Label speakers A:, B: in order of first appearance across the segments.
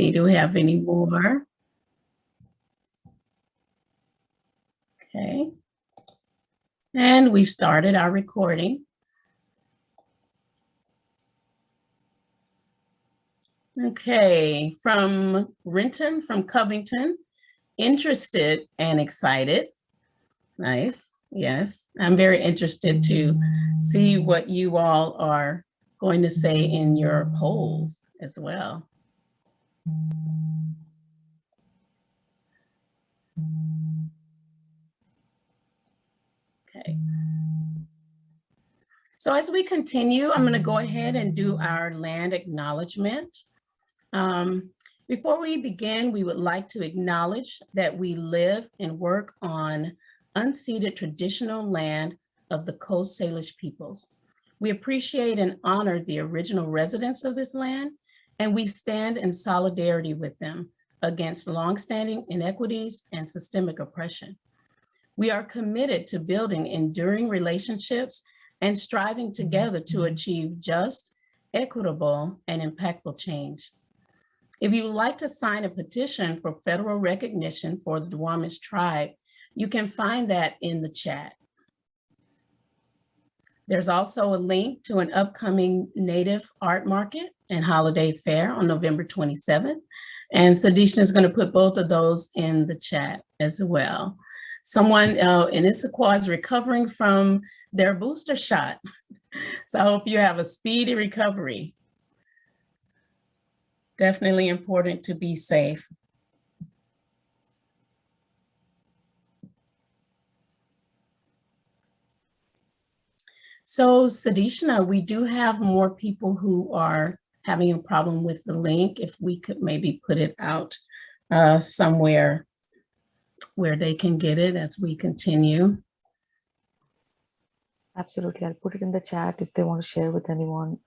A: see, do we have any more? Okay. And we've started our recording. Okay, from Renton, from Covington, interested and excited. Nice, yes. I'm very interested to see what you all are going to say in your polls as well. Okay. So as we continue, I'm going to go ahead and do our land acknowledgement. Before we begin, we would like to acknowledge that we live and work on unceded traditional land of the Coast Salish peoples. We appreciate and honor the original residents of this land, and we stand in solidarity with them against longstanding inequities and systemic oppression. We are committed to building enduring relationships and striving together to achieve just, equitable, and impactful change. If you would like to sign a petition for federal recognition for the Duwamish tribe, you can find that in the chat. There's also a link to an upcoming Native art market and holiday fair on November 27th. And Sadisha is going to put both of those in the chat as well. Someone in Issaquah is recovering from their booster shot. So I hope you have a speedy recovery. Definitely important to be safe. So Sadishna, we do have more people who are having a problem with the link. If we could maybe put it out somewhere where they can get it as we continue.
B: Absolutely, I'll put it in the chat if they want to share with anyone.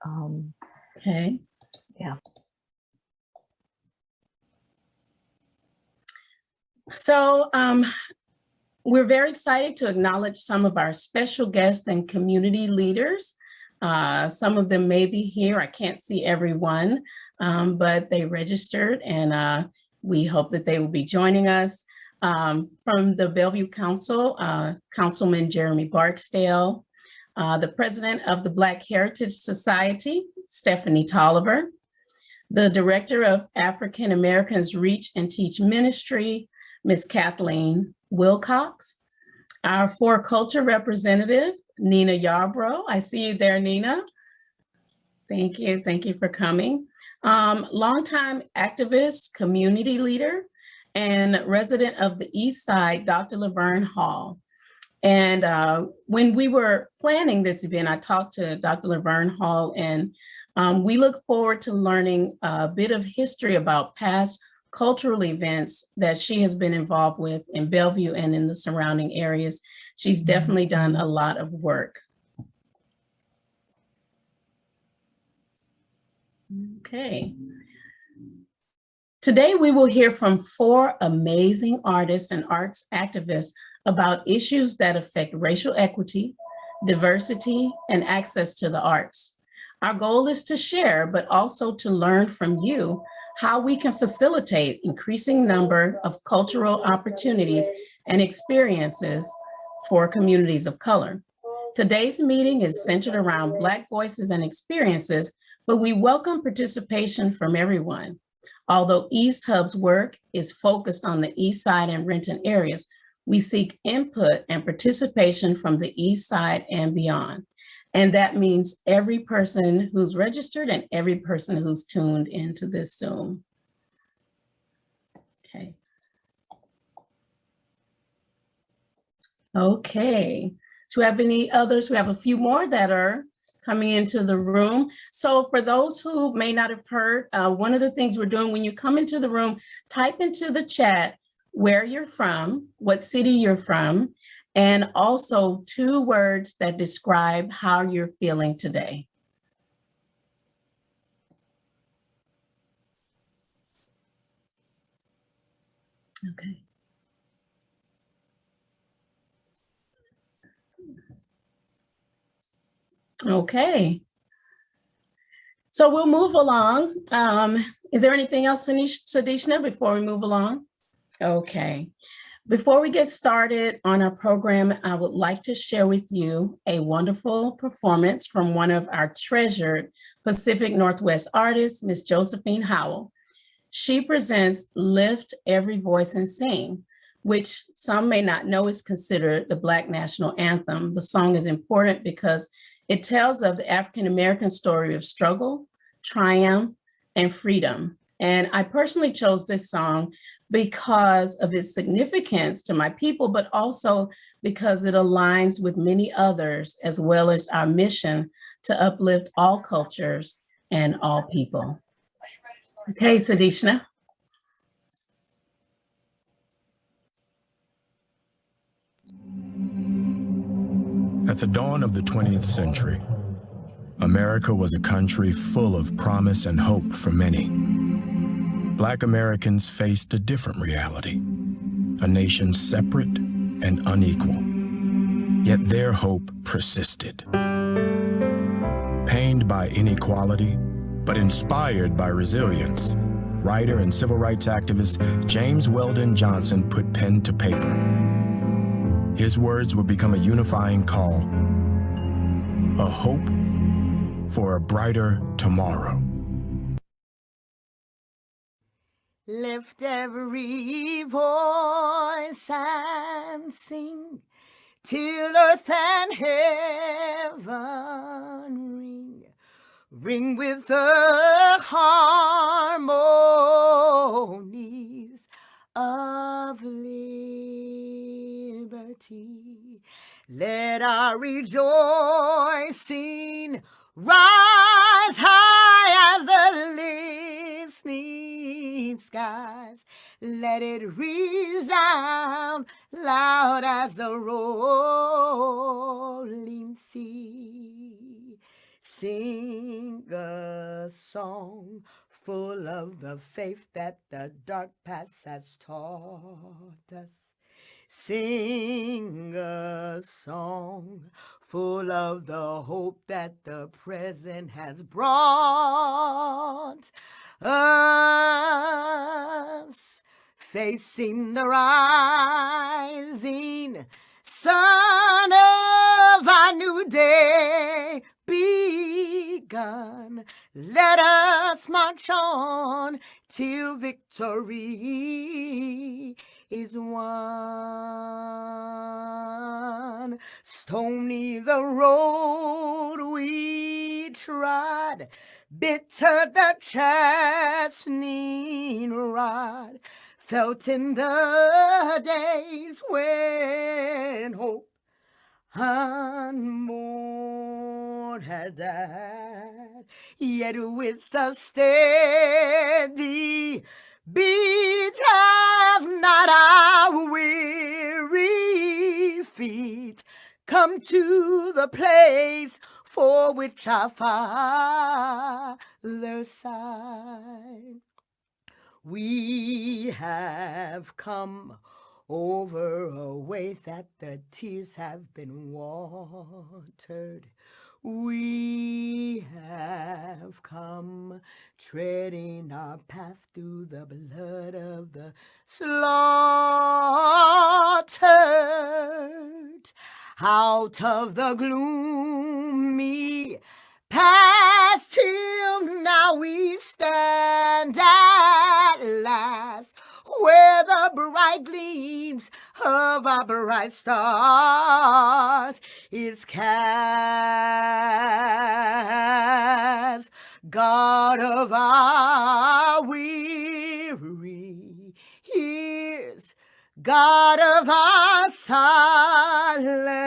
A: Okay.
B: Yeah.
A: So we're very excited to acknowledge some of our special guests and community leaders. Some of them may be here. I can't see everyone, but they registered, and we hope that they will be joining us. From the Bellevue Council, Councilman Jeremy Barksdale, the president of the Black Heritage Society, Stephanie Tolliver, the director of African Americans Reach and Teach Ministry, Ms. Kathleen Wilcox, our For Culture representative, Nina Yarbrough. I see you there, Nina. Thank you for coming. Longtime activist, community leader, and resident of the Eastside, Dr. Laverne Hall. And when we were planning this event, I talked to Dr. Laverne Hall, and we look forward to learning a bit of history about past cultural events that she has been involved with in Bellevue and in the surrounding areas. She's definitely done a lot of work. Okay. Today, we will hear from 4 amazing artists and arts activists about issues that affect racial equity, diversity, and access to the arts. Our goal is to share, but also to learn from you how we can facilitate increasing number of cultural opportunities and experiences for communities of color. Today's meeting is centered around Black voices and experiences, but we welcome participation from everyone. Although EastHUB's work is focused on the Eastside and Renton areas, we seek input and participation from the Eastside and beyond. And that means every person who's registered and every person who's tuned into this Zoom. Okay. Okay. Do we have any others? We have a few more that are coming into the room. So for those who may not have heard, one of the things we're doing when you come into the room, type into the chat where you're from, what city you're from, and also 2 words that describe how you're feeling today. Okay. Okay. So we'll move along. Is there anything else, Sadishna, before we move along? Okay. Before we get started on our program, I would like to share with you a wonderful performance from one of our treasured Pacific Northwest artists, Miss Josephine Howell. She presents Lift Every Voice and Sing, which some may not know is considered the Black national anthem. The song is important because it tells of the African-American story of struggle, triumph, and freedom. And I personally chose this song because of its significance to my people, but also because it aligns with many others, as well as our mission to uplift all cultures and all people. Okay, Sadishna.
C: At the dawn of the 20th century, America was a country full of promise and hope for many. Black Americans faced a different reality, a nation separate and unequal. Yet their hope persisted. Pained by inequality, but inspired by resilience, writer and civil rights activist James Weldon Johnson put pen to paper. His words would become a unifying call, a hope for a brighter tomorrow.
D: Lift every voice and sing till earth and heaven ring. Ring with the harmonies of liberty. Let our rejoicing rise high as the listening skies. Let it resound loud as the rolling sea. Sing a song full of the faith that the dark past has taught us. Sing a song full of the hope that the present has brought us. Facing the rising sun of our new day begun. Let us march on till victory is won. Stony the road we trod, bitter the chastening rod, felt in the days when hope unborn had died. Yet with a steady beat have not our weary feet come to the place for which our Father sighed. We have come over a way that the tears have been watered. We have come treading our path through the blood of the slaughtered. Out of the gloomy past till now we stand at last, where the bright gleams of our bright stars is cast. God of our weary years, God of our silent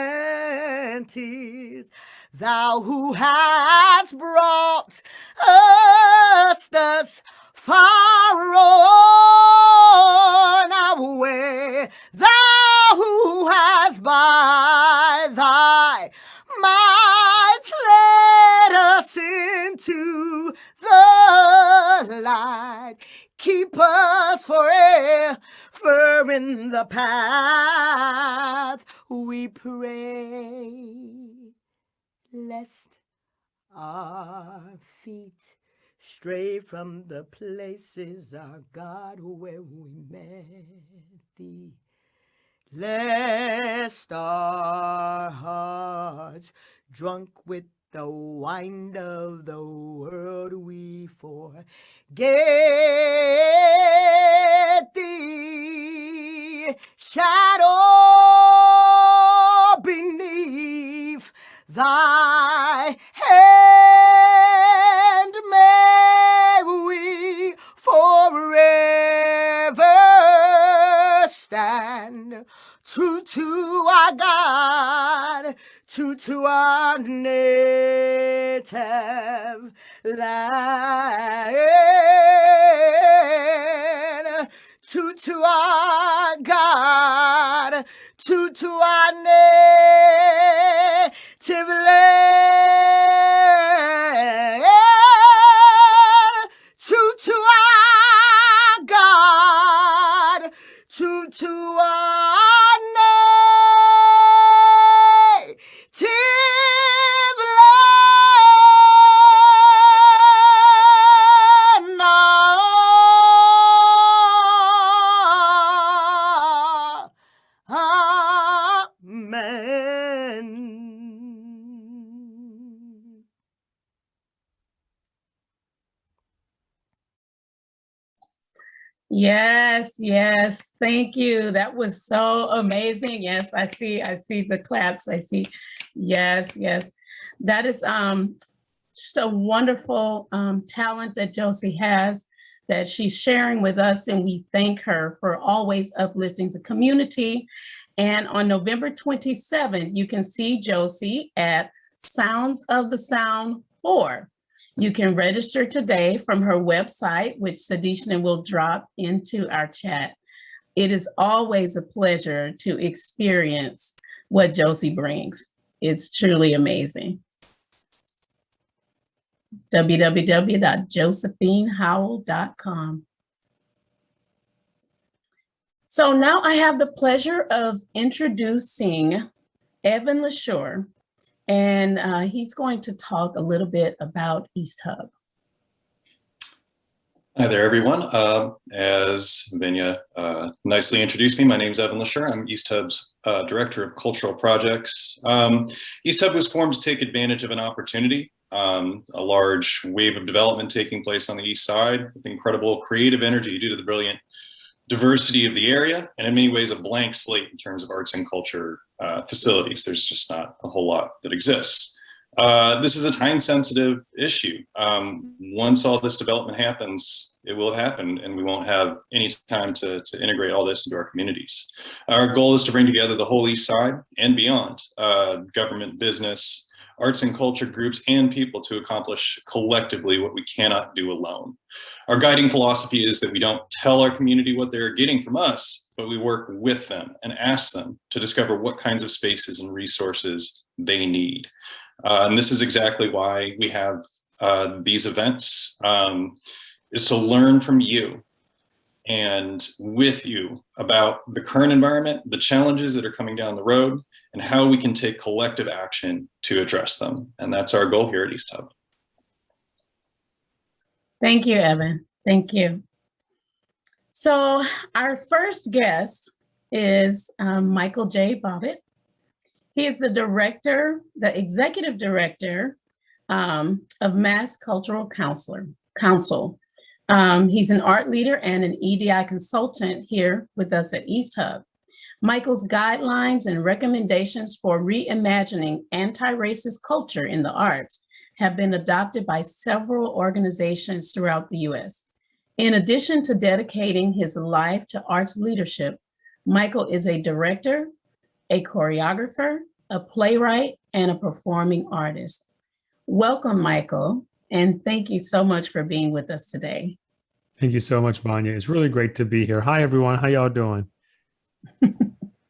D: tears, Thou who hast brought us thus far on our way, Thou who hast by Thy might led us into the light, keep us forever in the path we pray, lest our feet stray from the places, our God, where we met thee. Lest our hearts, drunk with the wine of the world, we forget thee. Shadow beneath thy hand, may we forever stand true to our God, true to our native land, true to our God, true to our native land, true to our God, true to our native land. Amen.
A: Yes, yes. Thank you. That was so amazing. Yes, I see the claps. I see. Yes, yes. That is just a wonderful talent that Josie has that she's sharing with us, and we thank her for always uplifting the community. And on November 27th, you can see Josie at Sounds of the Sound 4. You can register today from her website, which Sadishna will drop into our chat. It is always a pleasure to experience what Josie brings. It's truly amazing. www.josephinehowell.com. So now I have the pleasure of introducing Evan Lesure, and he's going to talk a little bit about EastHUB.
E: Hi there, everyone. As Vinya nicely introduced me, my name is Evan Lesure. I'm EastHUB's Director of Cultural Projects. EastHUB was formed to take advantage of an opportunity, a large wave of development taking place on the East Side with incredible creative energy due to the brilliant diversity of the area, and in many ways a blank slate in terms of arts and culture facilities. There's just not a whole lot that exists. This is a time-sensitive issue. Once all this development happens, it will have happened, and we won't have any time to integrate all this into our communities. Our goal is to bring together the whole East Side and beyond, government, business, arts and culture groups, and people to accomplish collectively what we cannot do alone. Our guiding philosophy is that we don't tell our community what they're getting from us, but we work with them and ask them to discover what kinds of spaces and resources they need. And this is exactly why we have these events, is to learn from you and with you about the current environment, the challenges that are coming down the road, and how we can take collective action to address them. And that's our goal here at EastHUB.
A: Thank you, Evan. Thank you. So our first guest is Michael J. Bobbit. He is the executive director of Mass Cultural Council. He's an art leader and an EDI consultant here with us at EastHUB. Michael's guidelines and recommendations for reimagining anti-racist culture in the arts have been adopted by several organizations throughout the US. In addition to dedicating his life to arts leadership, Michael is a director, a choreographer, a playwright, and a performing artist. Welcome, Michael, and thank you so much for being with us today.
F: Thank you so much, Vanya. It's really great to be here. Hi, everyone. How y'all doing?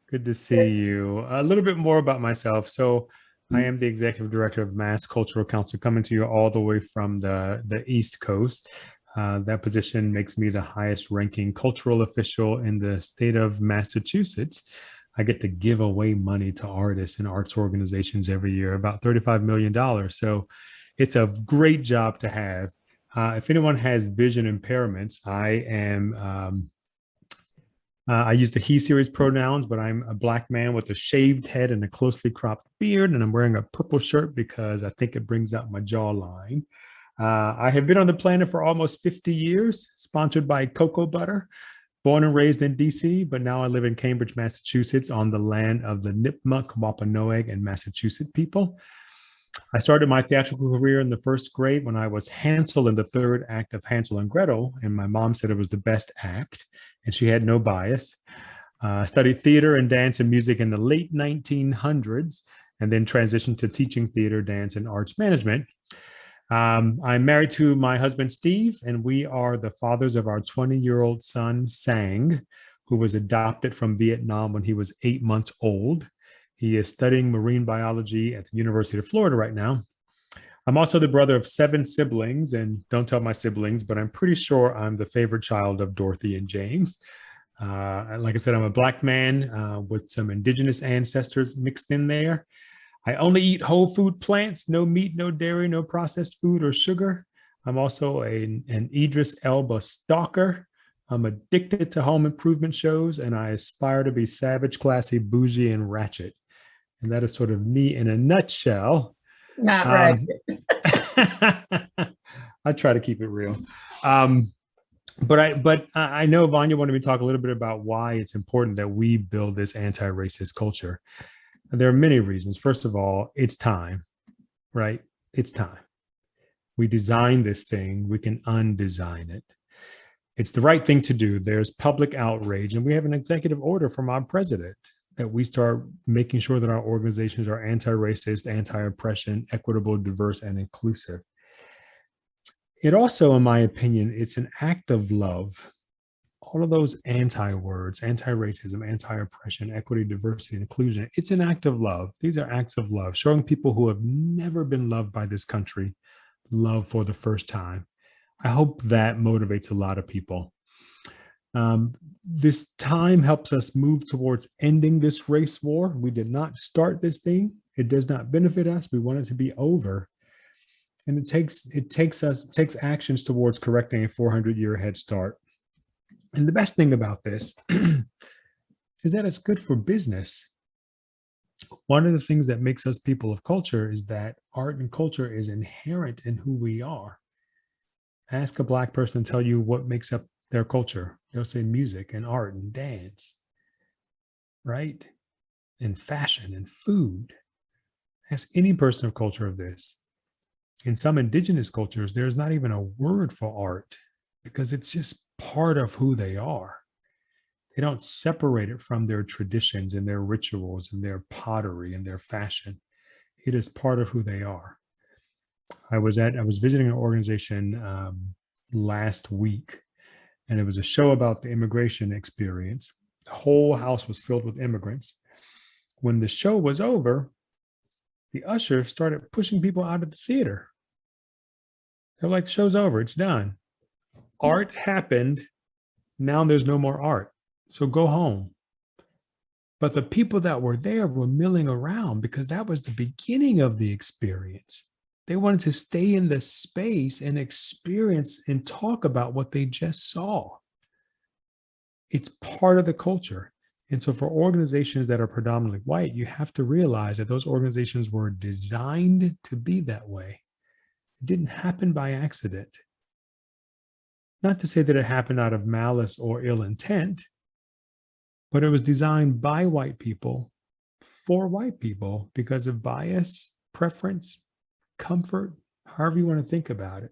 F: Good to see you. A little bit more about myself. So I am the executive director of Mass Cultural Council, coming to you all the way from the East Coast. That position makes me the highest ranking cultural official in the state of Massachusetts. I get to give away money to artists and arts organizations every year, about $35 million. So it's a great job to have. If anyone has vision impairments, I use the he series pronouns, but I'm a Black man with a shaved head and a closely cropped beard, and I'm wearing a purple shirt because I think it brings out my jawline. I have been on the planet for almost 50 years, sponsored by cocoa butter, born and raised in DC, but now I live in Cambridge, Massachusetts, on the land of the Nipmuc, Wampanoag, and Massachusetts people. I started my theatrical career in the first grade when I was Hansel in the third act of Hansel and Gretel, and my mom said it was the best act, and she had no bias. I studied theater and dance and music in the late 1900s, and then transitioned to teaching theater, dance, and arts management. I'm married to my husband, Steve, and we are the fathers of our 20-year-old son, Sang, who was adopted from Vietnam when he was 8 months old. He is studying marine biology at the University of Florida right now. I'm also the brother of 7 siblings, and don't tell my siblings, but I'm pretty sure I'm the favorite child of Dorothy and James. Like I said, I'm a Black man with some indigenous ancestors mixed in there. I only eat whole food plants, no meat, no dairy, no processed food or sugar. I'm also an Idris Elba stalker. I'm addicted to home improvement shows, and I aspire to be savage, classy, bougie, and ratchet. And that is sort of me in a nutshell.
A: Not right.
F: I try to keep it real. But I know Vanya wanted me to talk a little bit about why it's important that we build this anti-racist culture. And there are many reasons. First of all, it's time, right? It's time. We design this thing, we can undesign it. It's the right thing to do. There's public outrage, and we have an executive order from our president that we start making sure that our organizations are anti-racist, anti-oppression, equitable, diverse, and inclusive. It also, in my opinion, it's an act of love. All of those anti-words, anti-racism, anti-oppression, equity, diversity, and inclusion, it's an act of love. These are acts of love, showing people who have never been loved by this country love for the first time. I hope that motivates a lot of people. This time helps us move towards ending this race war. We did not start this thing. It does not benefit us. We want it to be over. And it takes actions towards correcting a 400-year head start. And the best thing about this is that it's good for business. One of the things that makes us people of culture is that art and culture is inherent in who we are. Ask a Black person to tell you what makes up their culture. They'll say music and art and dance, right? And fashion and food. Ask any person of culture of this. In some indigenous cultures, there's not even a word for art because it's just part of who they are. They don't separate it from their traditions and their rituals and their pottery and their fashion. It is part of who they are. I was visiting an organization last week, and it was a show about the immigration experience. The whole house was filled with immigrants. When the show was over, the usher started pushing people out of the theater. They're like, the show's over, it's done. Art happened, now there's no more art, so go home. But the people that were there were milling around because that was the beginning of the experience. They wanted to stay in the space and experience and talk about what they just saw. It's part of the culture. And so for organizations that are predominantly white, you have to realize that those organizations were designed to be that way. It didn't happen by accident. Not to say that it happened out of malice or ill intent, but it was designed by white people for white people because of bias, preference, comfort, however you want to think about it.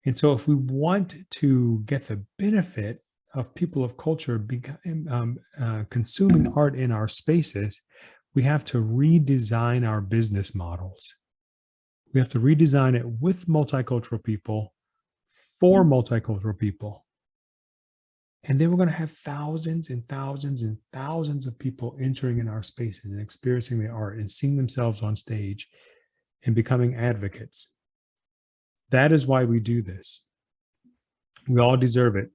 F: And so if we want to get the benefit of people of culture consuming art in our spaces, we have to redesign our business models. We have to redesign it with multicultural people, for multicultural people. And then we're going to have thousands and thousands and thousands of people entering in our spaces and experiencing the art and seeing themselves on stage and becoming advocates. That is why we do this. We all deserve it.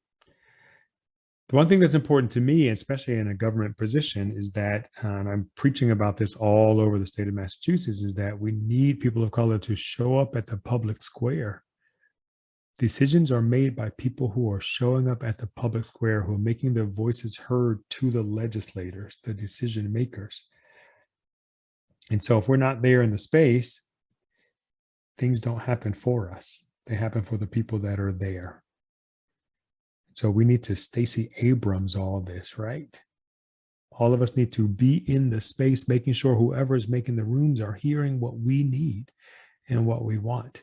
F: The one thing that's important to me, especially in a government position, is that, and I'm preaching about this all over the state of Massachusetts, is that we need people of color to show up at the public square. Decisions are made by people who are showing up at the public square, who are making their voices heard to the legislators, the decision makers. And so if we're not there in the space, things don't happen for us. They happen for the people that are there. So we need to Stacey Abrams all this, right? All of us need to be in the space, making sure whoever is making the rooms are hearing what we need and what we want.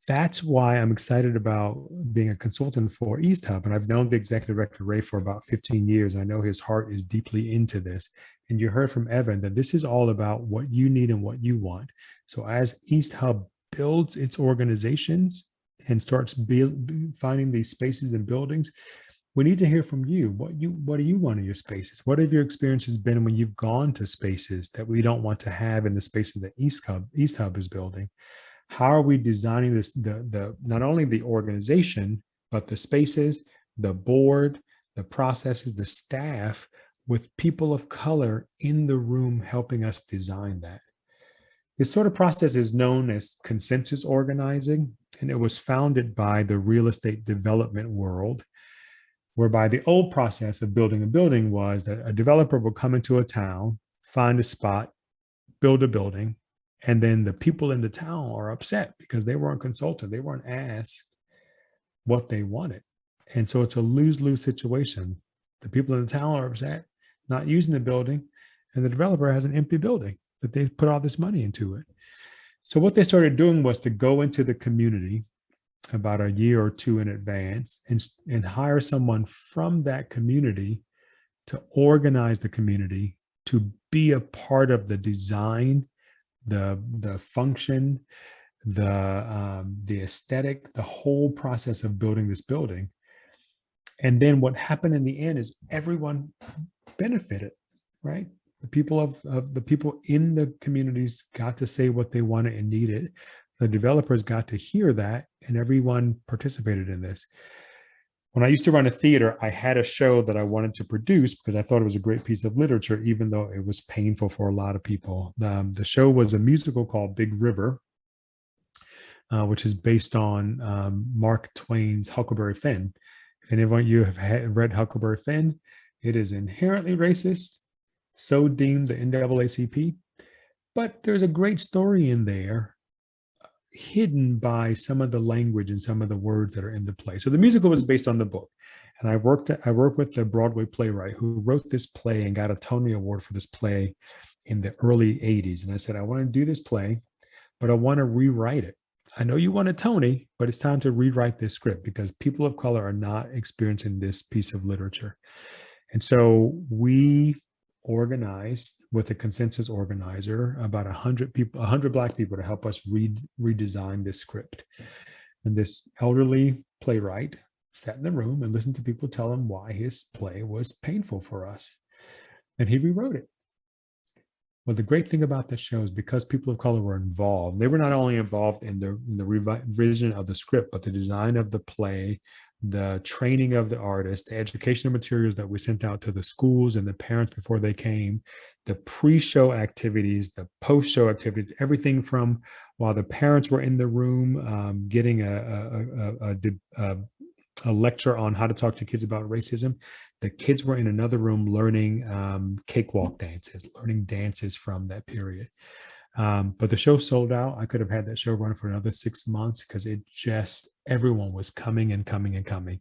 F: That's why I'm excited about being a consultant for EastHUB. And I've known the executive director, Ray, for about 15 years. I know his heart is deeply into this. And you heard from Evan that this is all about what you need and what you want. So as EastHUB builds its organizations and starts finding these spaces and buildings, we need to hear from you. What do you want in your spaces? What have your experiences been when you've gone to spaces that we don't want to have in the spaces that EastHUB is building? How are we designing this, not only the organization, but the spaces, the board, the processes, the staff, with people of color in the room helping us design that? This sort of process is known as consensus organizing, and it was founded by the real estate development world, whereby the old process of building a building was that a developer would come into a town, find a spot, build a building, and then the people in the town are upset because they weren't consulted. They weren't asked what they wanted. And so it's a lose-lose situation. The people in the town are upset, not using the building, and the developer has an empty building that they put all this money into it. So what they started doing was to go into the community about a year or two in advance and hire someone from that community to organize the community, to be a part of the design, the function, the aesthetic, the whole process of building this building. And then what happened in the end is everyone benefited, right? The people the people in the communities got to say what they wanted and needed. The developers got to hear that, and everyone participated in this. When I used to run a theater, I had a show that I wanted to produce because I thought it was a great piece of literature, even though it was painful for a lot of people. The show was a musical called Big River, which is based on Mark Twain's Huckleberry Finn. If any of you have read Huckleberry Finn, it is inherently racist, so deemed the NAACP. But there's a great story in there, hidden by some of the language and some of the words that are in the play. So the musical was based on the book. And I worked with the Broadway playwright who wrote this play and got a Tony Award for this play in the early 80s. And I said, I want to do this play, but I want to rewrite it. I know you want a Tony, but it's time to rewrite this script because people of color are not experiencing this piece of literature. And so we organized with a consensus organizer about 100 people, 100 Black people, to help us redesign this script. And this elderly playwright sat in the room and listened to people tell him why his play was painful for us. And he rewrote it. Well, the great thing about this show is because people of color were involved, they were not only involved in the revision of the script, but the design of the play, the training of the artists, the educational materials that we sent out to the schools and the parents before they came, the pre-show activities, the post-show activities, everything from while the parents were in the room getting a lecture on how to talk to kids about racism, the kids were in another room learning cakewalk dances, learning dances from that period. But the show sold out. I could have had that show running for another 6 months because everyone was coming and coming and coming.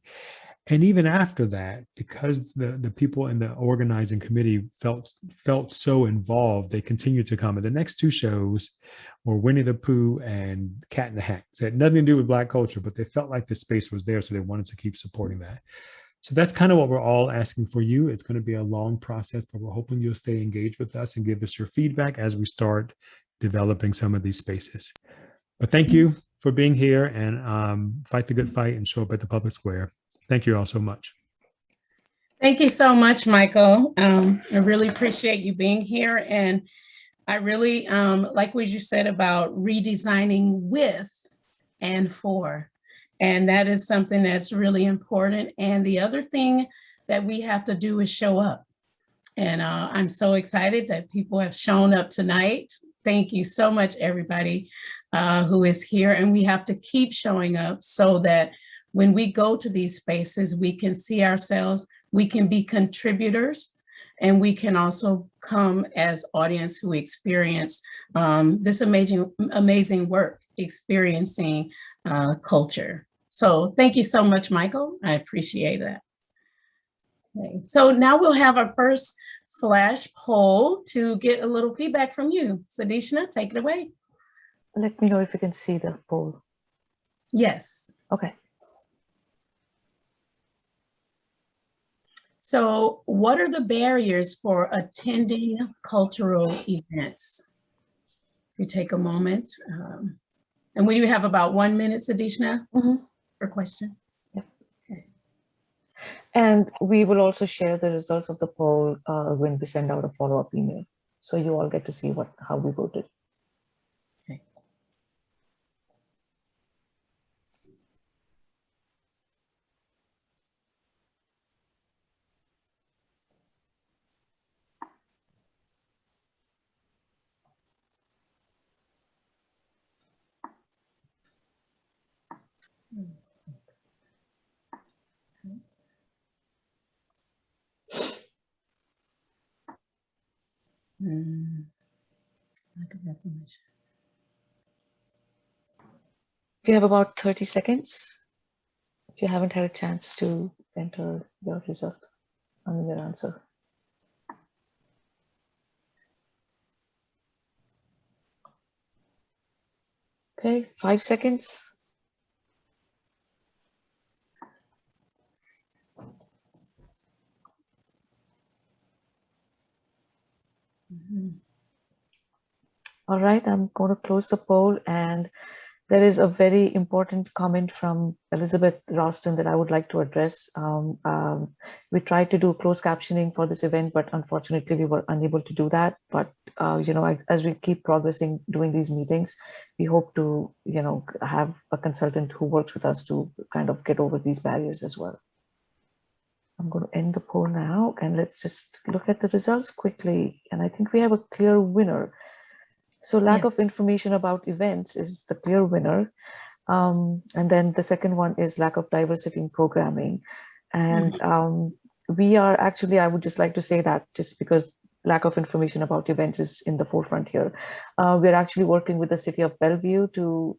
F: And even after that, because the people in the organizing committee felt so involved, they continued to come. And the next two shows were Winnie the Pooh and Cat in the Hat. It had nothing to do with Black culture, but they felt like the space was there, so they wanted to keep supporting that. So that's kind of what we're all asking for you. It's going to be a long process, but we're hoping you'll stay engaged with us and give us your feedback as we start developing some of these spaces. But thank you for being here, and fight the good fight and show up at the public square. Thank you all so much.
A: Thank you so much, Michael. I really appreciate you being here. And I really like what you said about redesigning with and for. And that is something that's really important. And the other thing that we have to do is show up. And I'm so excited that people have shown up tonight. Thank you so much, everybody. who is here, and we have to keep showing up so that when we go to these spaces, we can see ourselves, we can be contributors, and we can also come as audience who experience this amazing work, experiencing culture. So thank you so much, Michael. I appreciate that. Okay, so now we'll have our first flash poll to get a little feedback from you. Sadishna, take it away.
B: Let me know if you can see the poll.
A: Yes.
B: Okay.
A: So what are the barriers for attending cultural events? If you take a moment. And we do have about 1 minute, Sadishna, for question.
B: Yep. Okay. And we will also share the results of the poll when we send out a follow-up email. So you all get to see how we voted.
A: Okay. Lack of information.
B: You have about 30 seconds. If you haven't had a chance to enter your result, your answer. Okay, 5 seconds. All right, I'm going to close the poll, and there is a very important comment from Elizabeth Ralston that I would like to address. We tried to do closed captioning for this event, but unfortunately we were unable to do that. But as we keep progressing doing these meetings, we hope to have a consultant who works with us to kind of get over these barriers as well. I'm going to end the poll now, and let's just look at the results quickly. And I think we have a clear winner. So lack of information about events is the clear winner. And then the second one is lack of diversity in programming. And we are actually, I would just like to say that just because lack of information about events is in the forefront here. We're actually working with the city of Bellevue to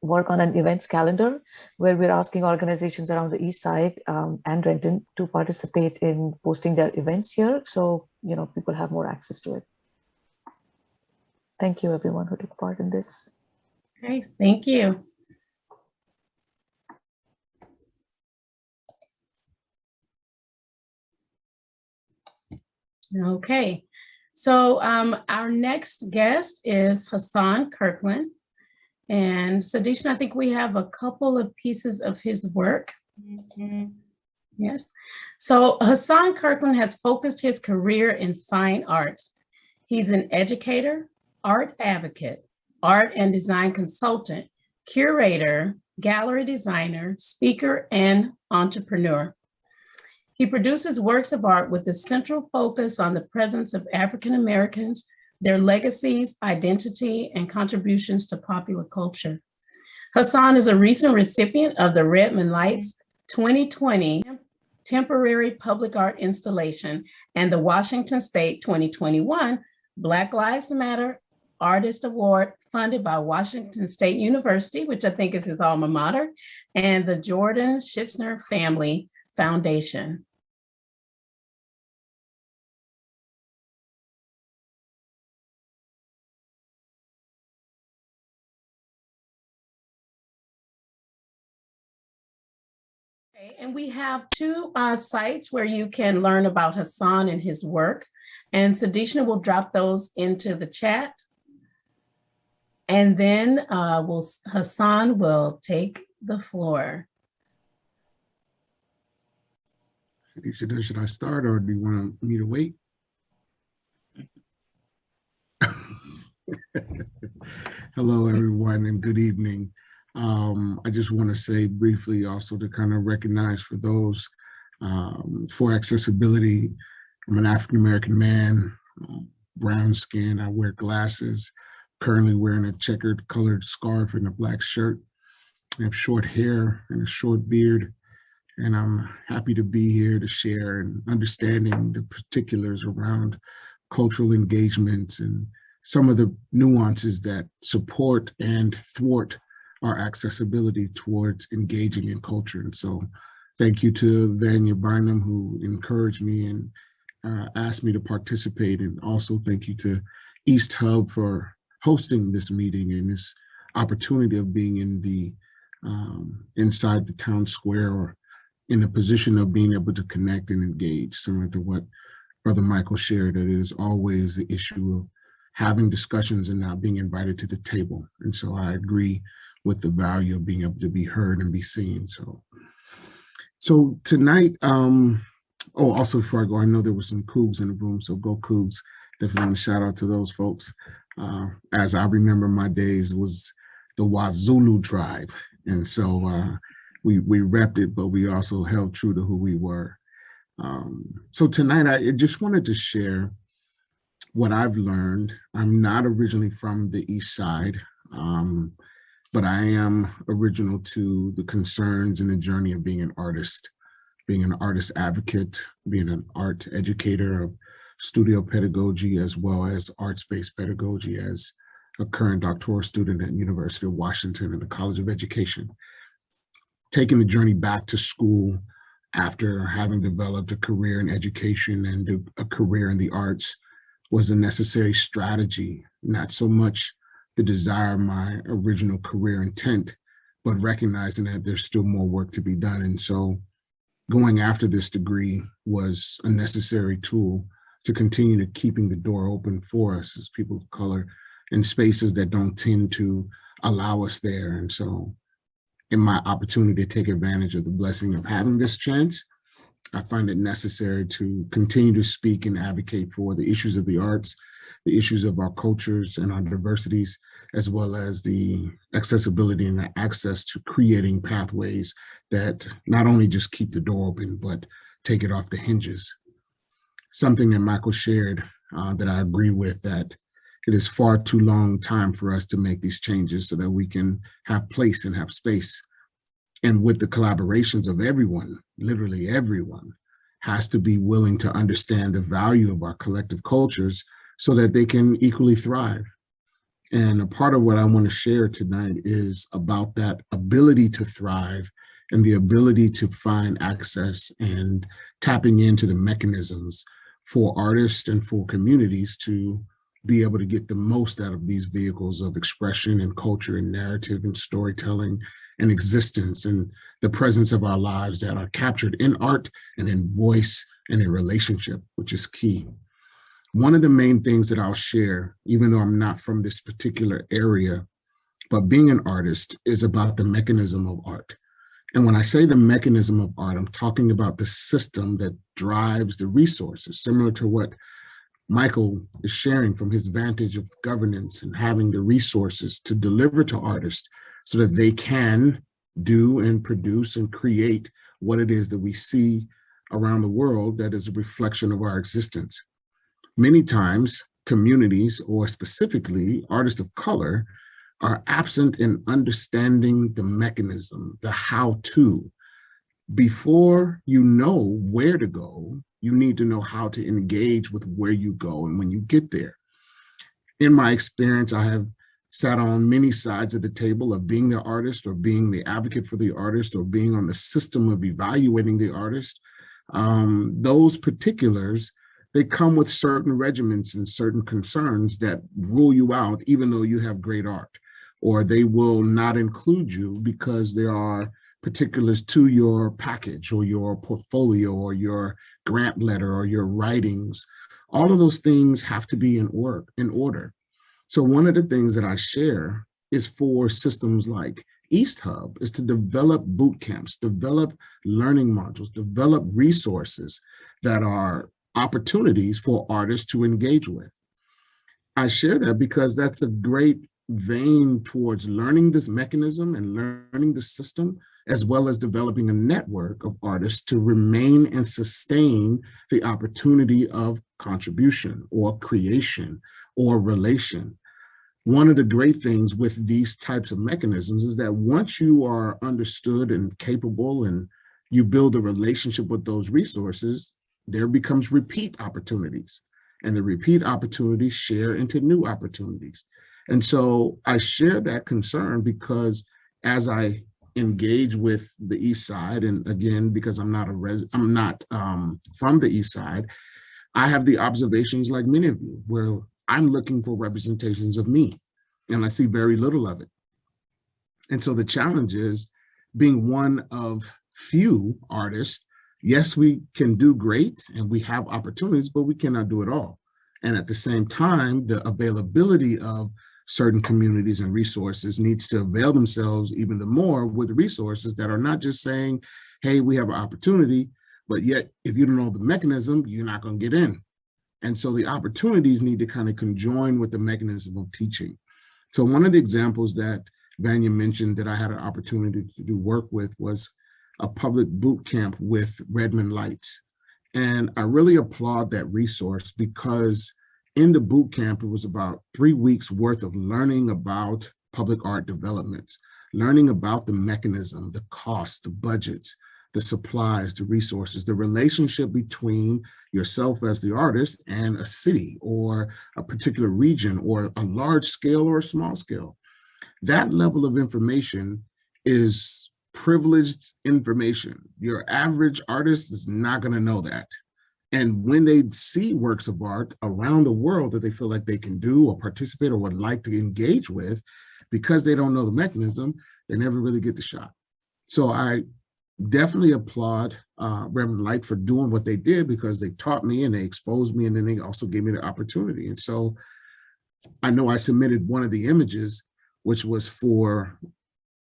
B: work on an events calendar where we're asking organizations around the East Side and Renton to participate in posting their events here. So, people have more access to it. Thank you, everyone who took part in this.
A: Okay, thank you. Okay, so our next guest is Hasaan Kirkland. And Sadishna, I think we have a couple of pieces of his work. Yes. So Hasaan Kirkland has focused his career in fine arts. He's an educator, art advocate, art and design consultant, curator, gallery designer, speaker, and entrepreneur. He produces works of art with a central focus on the presence of African Americans, their legacies, identity, and contributions to popular culture. Hasaan is a recent recipient of the Redmond Lights 2020 Temporary Public Art Installation and the Washington State 2021 Black Lives Matter Artist Award funded by Washington State University, which I think is his alma mater, and the Jordan Schistner Family Foundation. Okay, and we have two sites where you can learn about Hasaan and his work, and Sadishna will drop those into the chat. And then Hasaan will take the floor.
G: Should I start, or do you want me to wait? Hello, everyone, and good evening. I just want to say briefly also to kind of recognize for those for accessibility. I'm an African-American man, brown skin, I wear glasses. currently wearing a checkered colored scarf and a black shirt. I have short hair and a short beard, and I'm happy to be here to share and understanding the particulars around cultural engagements and some of the nuances that support and thwart our accessibility towards engaging in culture. And so thank you to Vanya Bynum, who encouraged me and asked me to participate. And also thank you to EastHUB for hosting this meeting and this opportunity of being in the inside the town square, or in the position of being able to connect and engage, similar to what Brother Michael shared, that it is always the issue of having discussions and not being invited to the table. And so I agree with the value of being able to be heard and be seen. So tonight, also before I go, I know there were some Cougs in the room, so go Cougs. Definitely want to shout out to those folks. As I remember my days, was the Wazulu tribe. And so we repped it, but we also held true to who we were. So tonight, I just wanted to share what I've learned. I'm not originally from the East Side, but I am original to the concerns and the journey of being an artist advocate, being an art educator of studio pedagogy, as well as arts-based pedagogy as a current doctoral student at University of Washington and the College of Education. Taking the journey back to school after having developed a career in education and a career in the arts was a necessary strategy, not so much the desire of my original career intent, but recognizing that there's still more work to be done. And so going after this degree was a necessary tool to continue to keeping the door open for us as people of color in spaces that don't tend to allow us there. And so in my opportunity to take advantage of the blessing of having this chance, I find it necessary to continue to speak and advocate for the issues of the arts, the issues of our cultures and our diversities, as well as the accessibility and the access to creating pathways that not only just keep the door open, but take it off the hinges. Something that Michael shared that I agree with, that it is far too long time for us to make these changes so that we can have place and have space. And with the collaborations of everyone, literally everyone, has to be willing to understand the value of our collective cultures so that they can equally thrive. And a part of what I want to share tonight is about that ability to thrive and the ability to find access and tapping into the mechanisms for artists and for communities to be able to get the most out of these vehicles of expression and culture and narrative and storytelling and existence and the presence of our lives that are captured in art and in voice and in relationship, which is key. One of the main things that I'll share, even though I'm not from this particular area, but being an artist is about the mechanism of art. And when I say the mechanism of art, I'm talking about the system that drives the resources, similar to what Michael is sharing from his vantage of governance and having the resources to deliver to artists so that they can do and produce and create what it is that we see around the world that is a reflection of our existence. Many times, communities, or specifically artists of color, are absent in understanding the mechanism, the how-to. Before you know where to go, you need to know how to engage with where you go and when you get there. In my experience, I have sat on many sides of the table of being the artist or being the advocate for the artist or being on the system of evaluating the artist. Those particulars, they come with certain regiments and certain concerns that rule you out even though you have great art, or they will not include you because there are particulars to your package or your portfolio or your grant letter or your writings. All of those things have to be in order. So one of the things that I share is for systems like EastHUB is to develop boot camps, develop learning modules, develop resources that are opportunities for artists to engage with. I share that because that's a great vein towards learning this mechanism and learning the system, as well as developing a network of artists to remain and sustain the opportunity of contribution or creation or relation. one of the great things with these types of mechanisms is that once you are understood and capable and you build a relationship with those resources, there becomes repeat opportunities. And the repeat opportunities share into new opportunities. And so I share that concern because as I engage with the East Side, and again, because I'm not from the East Side, I have the observations like many of you, where I'm looking for representations of me, and I see very little of it. And so the challenge is being one of few artists. Yes, we can do great and we have opportunities, but we cannot do it all. And at the same time, the availability of certain communities and resources needs to avail themselves even the more with resources that are not just saying, hey, we have an opportunity, but yet if you don't know the mechanism, you're not going to get in. And so the opportunities need to kind of conjoin with the mechanism of teaching. So one of the examples that Vanya mentioned that I had an opportunity to do work with was a public boot camp with Redmond Lights. And I really applaud that resource because in the boot camp, it was about 3 weeks worth of learning about public art developments, learning about the mechanism, the cost, the budgets, the supplies, the resources, the relationship between yourself as the artist and a city or a particular region or a large scale or a small scale. That level of information is privileged information. Your average artist is not going to know that. And when they see works of art around the world that they feel like they can do or participate or would like to engage with, because they don't know the mechanism, they never really get the shot. So I definitely applaud Reverend Light for doing what they did, because they taught me and they exposed me, and then they also gave me the opportunity. And so I know I submitted one of the images, which was for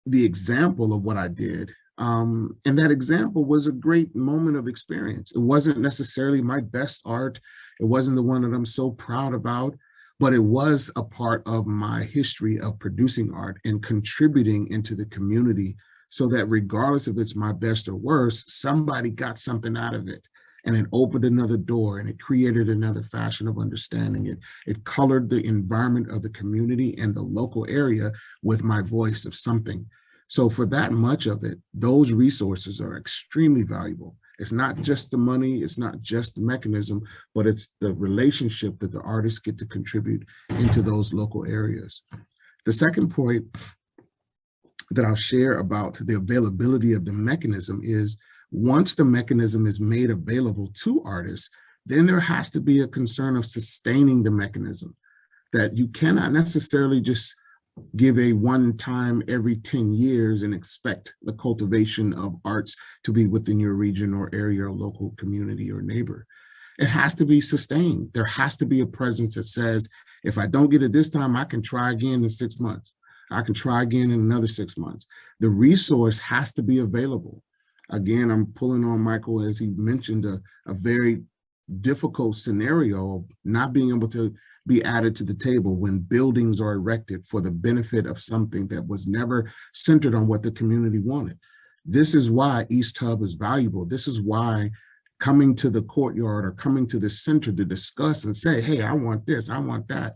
G: the example of what I did. And that example was a great moment of experience. It wasn't necessarily my best art. It wasn't the one that I'm so proud about, but it was a part of my history of producing art and contributing into the community, so that regardless if it's my best or worst, somebody got something out of it. And it opened another door, and it created another fashion of understanding it. It colored the environment of the community and the local area with my voice of something. So for that much of it, those resources are extremely valuable. It's not just the money, it's not just the mechanism, but it's the relationship that the artists get to contribute into those local areas. The second point that I'll share about the availability of the mechanism is, once the mechanism is made available to artists, then there has to be a concern of sustaining the mechanism, that you cannot necessarily just give a one time every 10 years and expect the cultivation of arts to be within your region or area or local community or neighbor. It has to be sustained. There has to be a presence that says, if I don't get it this time, I can try again in 6 months. I can try again in another 6 months. The resource has to be available. Again, I'm pulling on Michael as he mentioned a very difficult scenario of not being able to be added to the table when buildings are erected for the benefit of something that was never centered on what the community wanted. This is why EastHUB is valuable. This is why coming to the courtyard or coming to the center to discuss and say, hey, I want this, I want that.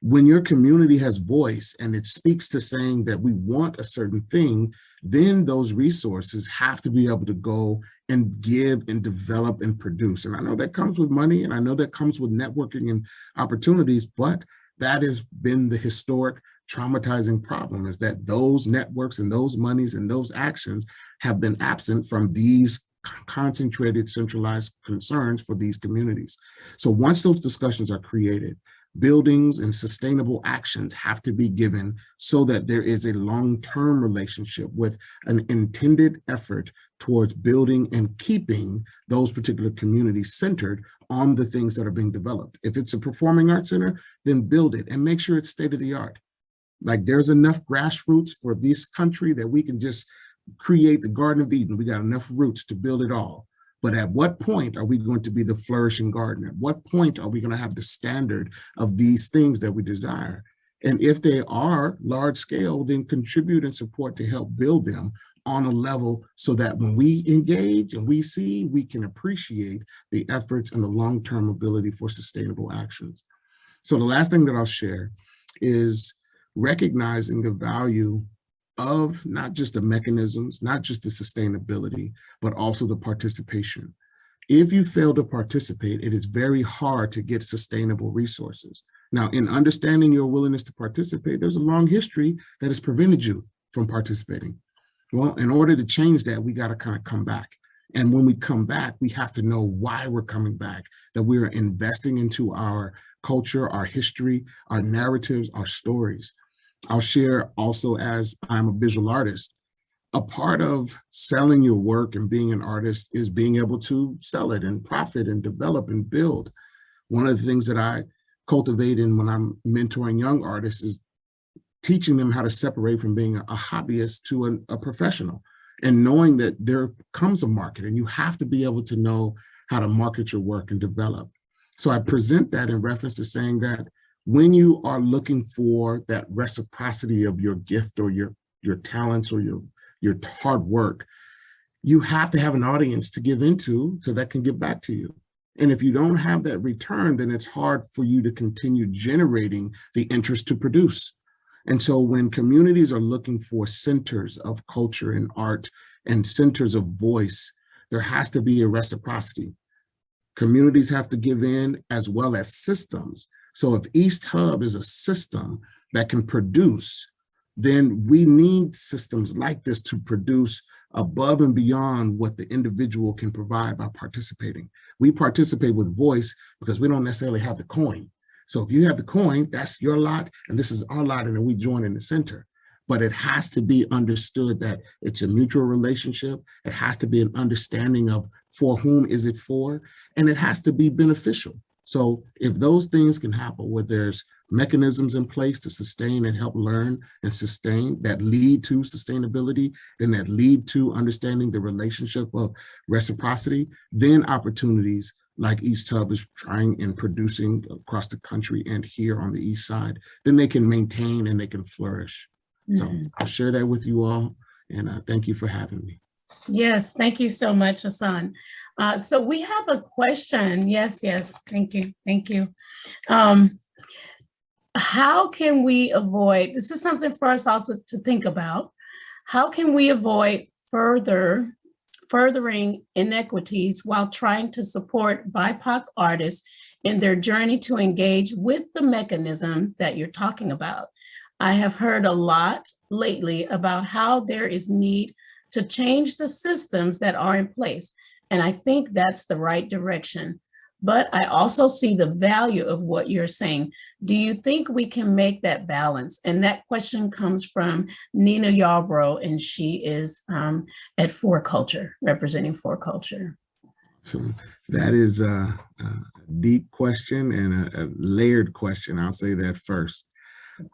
G: When your community has voice and it speaks to saying that we want a certain thing, then those resources have to be able to go and give and develop and produce. And I know that comes with money, and I know that comes with networking and opportunities, but that has been the historic traumatizing problem, is that those networks and those monies and those actions have been absent from these concentrated, centralized concerns for these communities. So once those discussions are created, buildings and sustainable actions have to be given so that there is a long-term relationship with an intended effort towards building and keeping those particular communities centered on the things that are being developed. If it's a performing arts center, then build it and make sure it's state-of-the-art. Like, there's enough grassroots for this country that we can just create the Garden of Eden. We got enough roots to build it all. But at what point are we going to be the flourishing garden? At what point are we going to have the standard of these things that we desire? And if they are large scale, then contribute and support to help build them on a level so that when we engage and we see, we can appreciate the efforts and the long-term ability for sustainable actions. So the last thing that I'll share is recognizing the value of not just the mechanisms, not just the sustainability, but also the participation. If you fail to participate, it is very hard to get sustainable resources. Now, in understanding your willingness to participate, there's a long history that has prevented you from participating. Well, in order to change that, we got to kind of come back. And when we come back, we have to know why we're coming back, that we're investing into our culture, our history, our narratives, our stories. I'll share also, as I'm a visual artist, a part of selling your work and being an artist is being able to sell it and profit and develop and build. One of the things that I cultivate in when I'm mentoring young artists is teaching them how to separate from being a hobbyist to a professional, and knowing that there comes a market and you have to be able to know how to market your work and develop. So I present that in reference to saying that when you are looking for that reciprocity of your gift or your talents or your hard work, you have to have an audience to give into so that can give back to you. And if you don't have that return, then it's hard for you to continue generating the interest to produce. And so when communities are looking for centers of culture and art and centers of voice, there has to be a reciprocity. Communities have to give in as well as systems. So if EastHUB is a system that can produce, then we need systems like this to produce above and beyond what the individual can provide by participating. We participate with voice because we don't necessarily have the coin. So if you have the coin, that's your lot, and this is our lot, and then we join in the center. But it has to be understood that it's a mutual relationship. It has to be an understanding of for whom is it for, and it has to be beneficial. So if those things can happen where there's mechanisms in place to sustain and help learn and sustain that lead to sustainability, then that lead to understanding the relationship of reciprocity, then opportunities like EastHUB is trying and producing across the country and here on the East Side, then they can maintain and they can flourish. So I'll share that with you all, and thank you for having me.
A: Yes, thank you so much, Hasaan. So we have a question. Yes, thank you. How can we avoid, this is something for us all to think about, how can we avoid furthering inequities while trying to support BIPOC artists in their journey to engage with the mechanism that you're talking about? I have heard a lot lately about how there is need to change the systems that are in place, and I think that's the right direction. But I also see the value of what you're saying. Do you think we can make that balance? And that question comes from Nina Yarbrough, and she is at For Culture, representing For Culture.
G: So that is a deep question and a layered question. I'll say that first.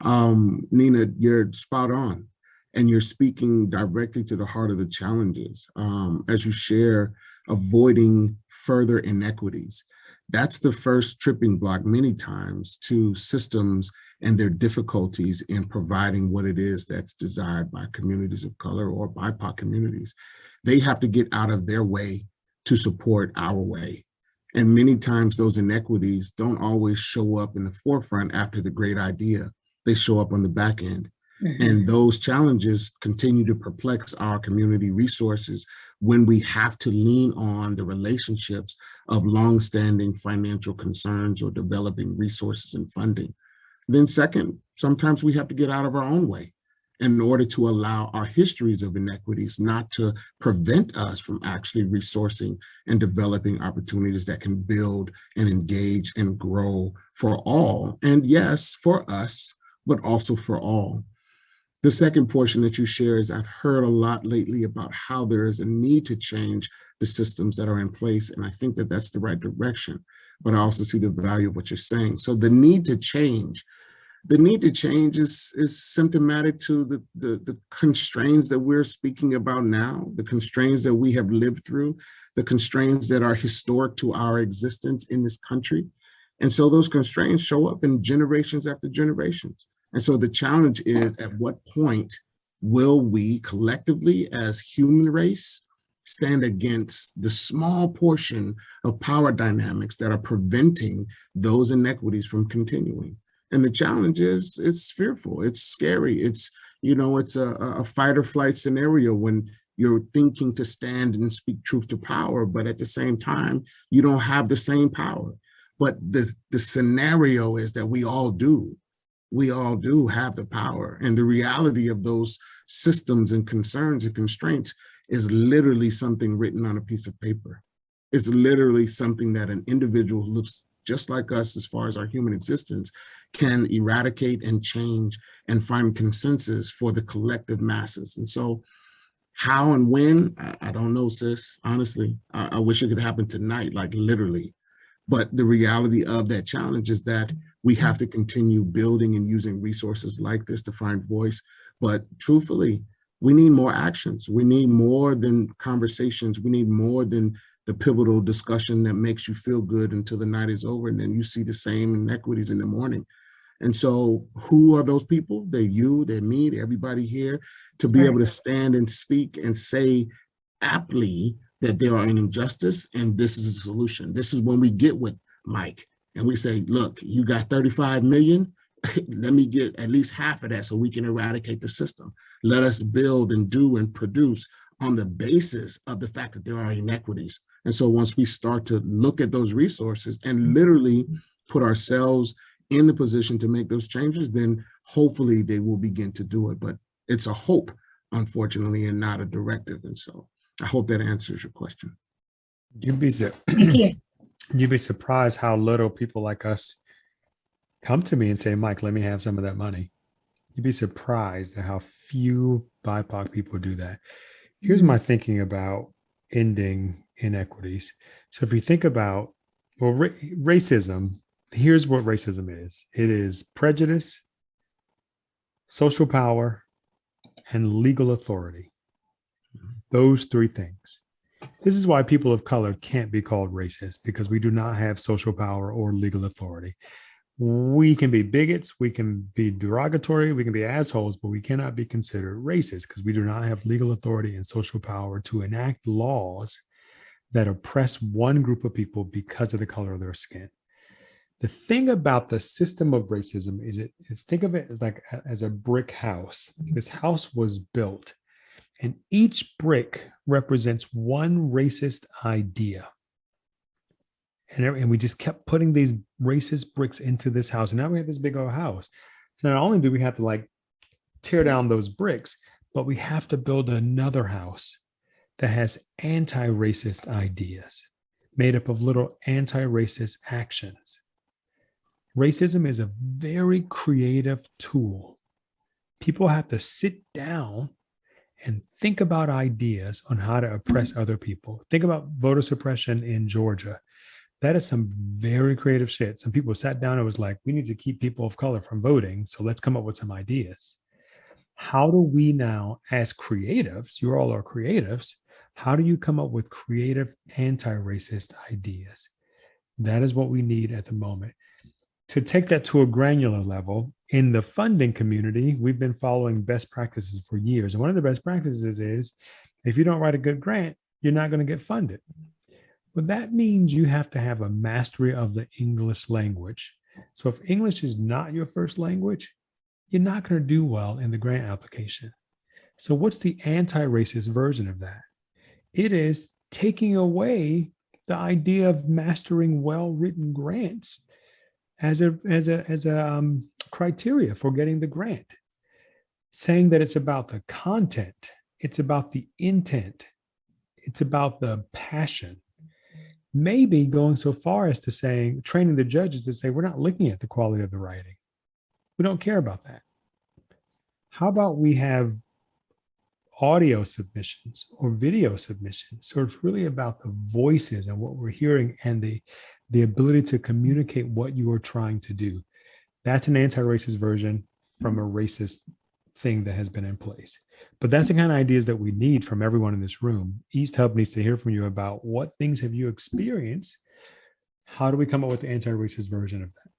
G: Nina, you're spot on, and you're speaking directly to the heart of the challenges as you share avoiding further inequities. That's the first tripping block many times to systems and their difficulties in providing what it is that's desired by communities of color or BIPOC communities. They have to get out of their way to support our way. And many times those inequities don't always show up in the forefront after the great idea. They show up on the back end. And those challenges continue to perplex our community resources when we have to lean on the relationships of longstanding financial concerns or developing resources and funding. Then second, sometimes we have to get out of our own way in order to allow our histories of inequities not to prevent us from actually resourcing and developing opportunities that can build and engage and grow for all. And yes, for us, but also for all. The second portion that you share is I've heard a lot lately about how there is a need to change the systems that are in place. And I think that that's the right direction, but I also see the value of what you're saying. So the need to change is symptomatic to the constraints that we're speaking about now, the constraints that we have lived through, the constraints that are historic to our existence in this country. And so those constraints show up in generations after generations. And so the challenge is, at what point will we collectively as human race stand against the small portion of power dynamics that are preventing those inequities from continuing? And the challenge is it's fearful, it's scary, it's, it's a fight or flight scenario when you're thinking to stand and speak truth to power, but at the same time, you don't have the same power. But the scenario is that we all do. We all do have the power. And the reality of those systems and concerns and constraints is literally something written on a piece of paper. It's literally something that an individual who looks just like us as far as our human existence can eradicate and change and find consensus for the collective masses. And so how and when, I don't know, sis, honestly. I wish it could happen tonight, like literally. But the reality of that challenge is that we have to continue building and using resources like this to find voice. But truthfully, we need more actions. We need more than conversations. We need more than the pivotal discussion that makes you feel good until the night is over, and then you see the same inequities in the morning. And so who are those people? They're you, they're me, they're everybody here, to be able to stand and speak and say aptly that there are an injustice and this is a solution. This is when we get with Mike and we say, look, you got 35 million, let me get at least half of that so we can eradicate the system. Let us build and do and produce on the basis of the fact that there are inequities. And so once we start to look at those resources and literally put ourselves in the position to make those changes, then hopefully they will begin to do it. But it's a hope, unfortunately, and not a directive. And so I hope that answers your question.
F: You'd be surprised how little people like us come to me and say, Mike, let me have some of that money. You'd be surprised at how few BIPOC people do that. Here's my thinking about ending inequities. So if you think about, well, racism, here's what racism is. It is prejudice, social power, and legal authority. Those three things. This is why people of color can't be called racist, because we do not have social power or legal authority. We can be bigots, we can be derogatory, we can be assholes, but we cannot be considered racist because we do not have legal authority and social power to enact laws that oppress one group of people because of the color of their skin. The thing about the system of racism is think of it as like as a brick house. This house was built, and each brick represents one racist idea. And we just kept putting these racist bricks into this house. And now we have this big old house. So not only do we have to like tear down those bricks, but we have to build another house that has anti-racist ideas made up of little anti-racist actions. Racism is a very creative tool. People have to sit down and think about ideas on how to oppress other people. Think about voter suppression in Georgia. That is some very creative shit. Some people sat down and was like, we need to keep people of color from voting, so let's come up with some ideas. How do we now, as creatives, you all are creatives, how do you come up with creative anti-racist ideas? That is what we need at the moment. To take that to a granular level, in the funding community, we've been following best practices for years. And one of the best practices is, if you don't write a good grant, you're not going to get funded. Well, that means you have to have a mastery of the English language. So if English is not your first language, you're not going to do well in the grant application. So what's the anti-racist version of that? It is taking away the idea of mastering well-written grants as a criteria for getting the grant, saying that it's about the content, it's about the intent, it's about the passion. Maybe going so far as to saying, training the judges to say, we're not looking at the quality of the writing. We don't care about that. How about we have audio submissions or video submissions? So it's really about the voices and what we're hearing and the ability to communicate what you are trying to do. That's an anti-racist version from a racist thing that has been in place. But that's the kind of ideas that we need from everyone in this room. EastHUB needs to hear from you about what things have you experienced? How do we come up with the anti-racist version of that?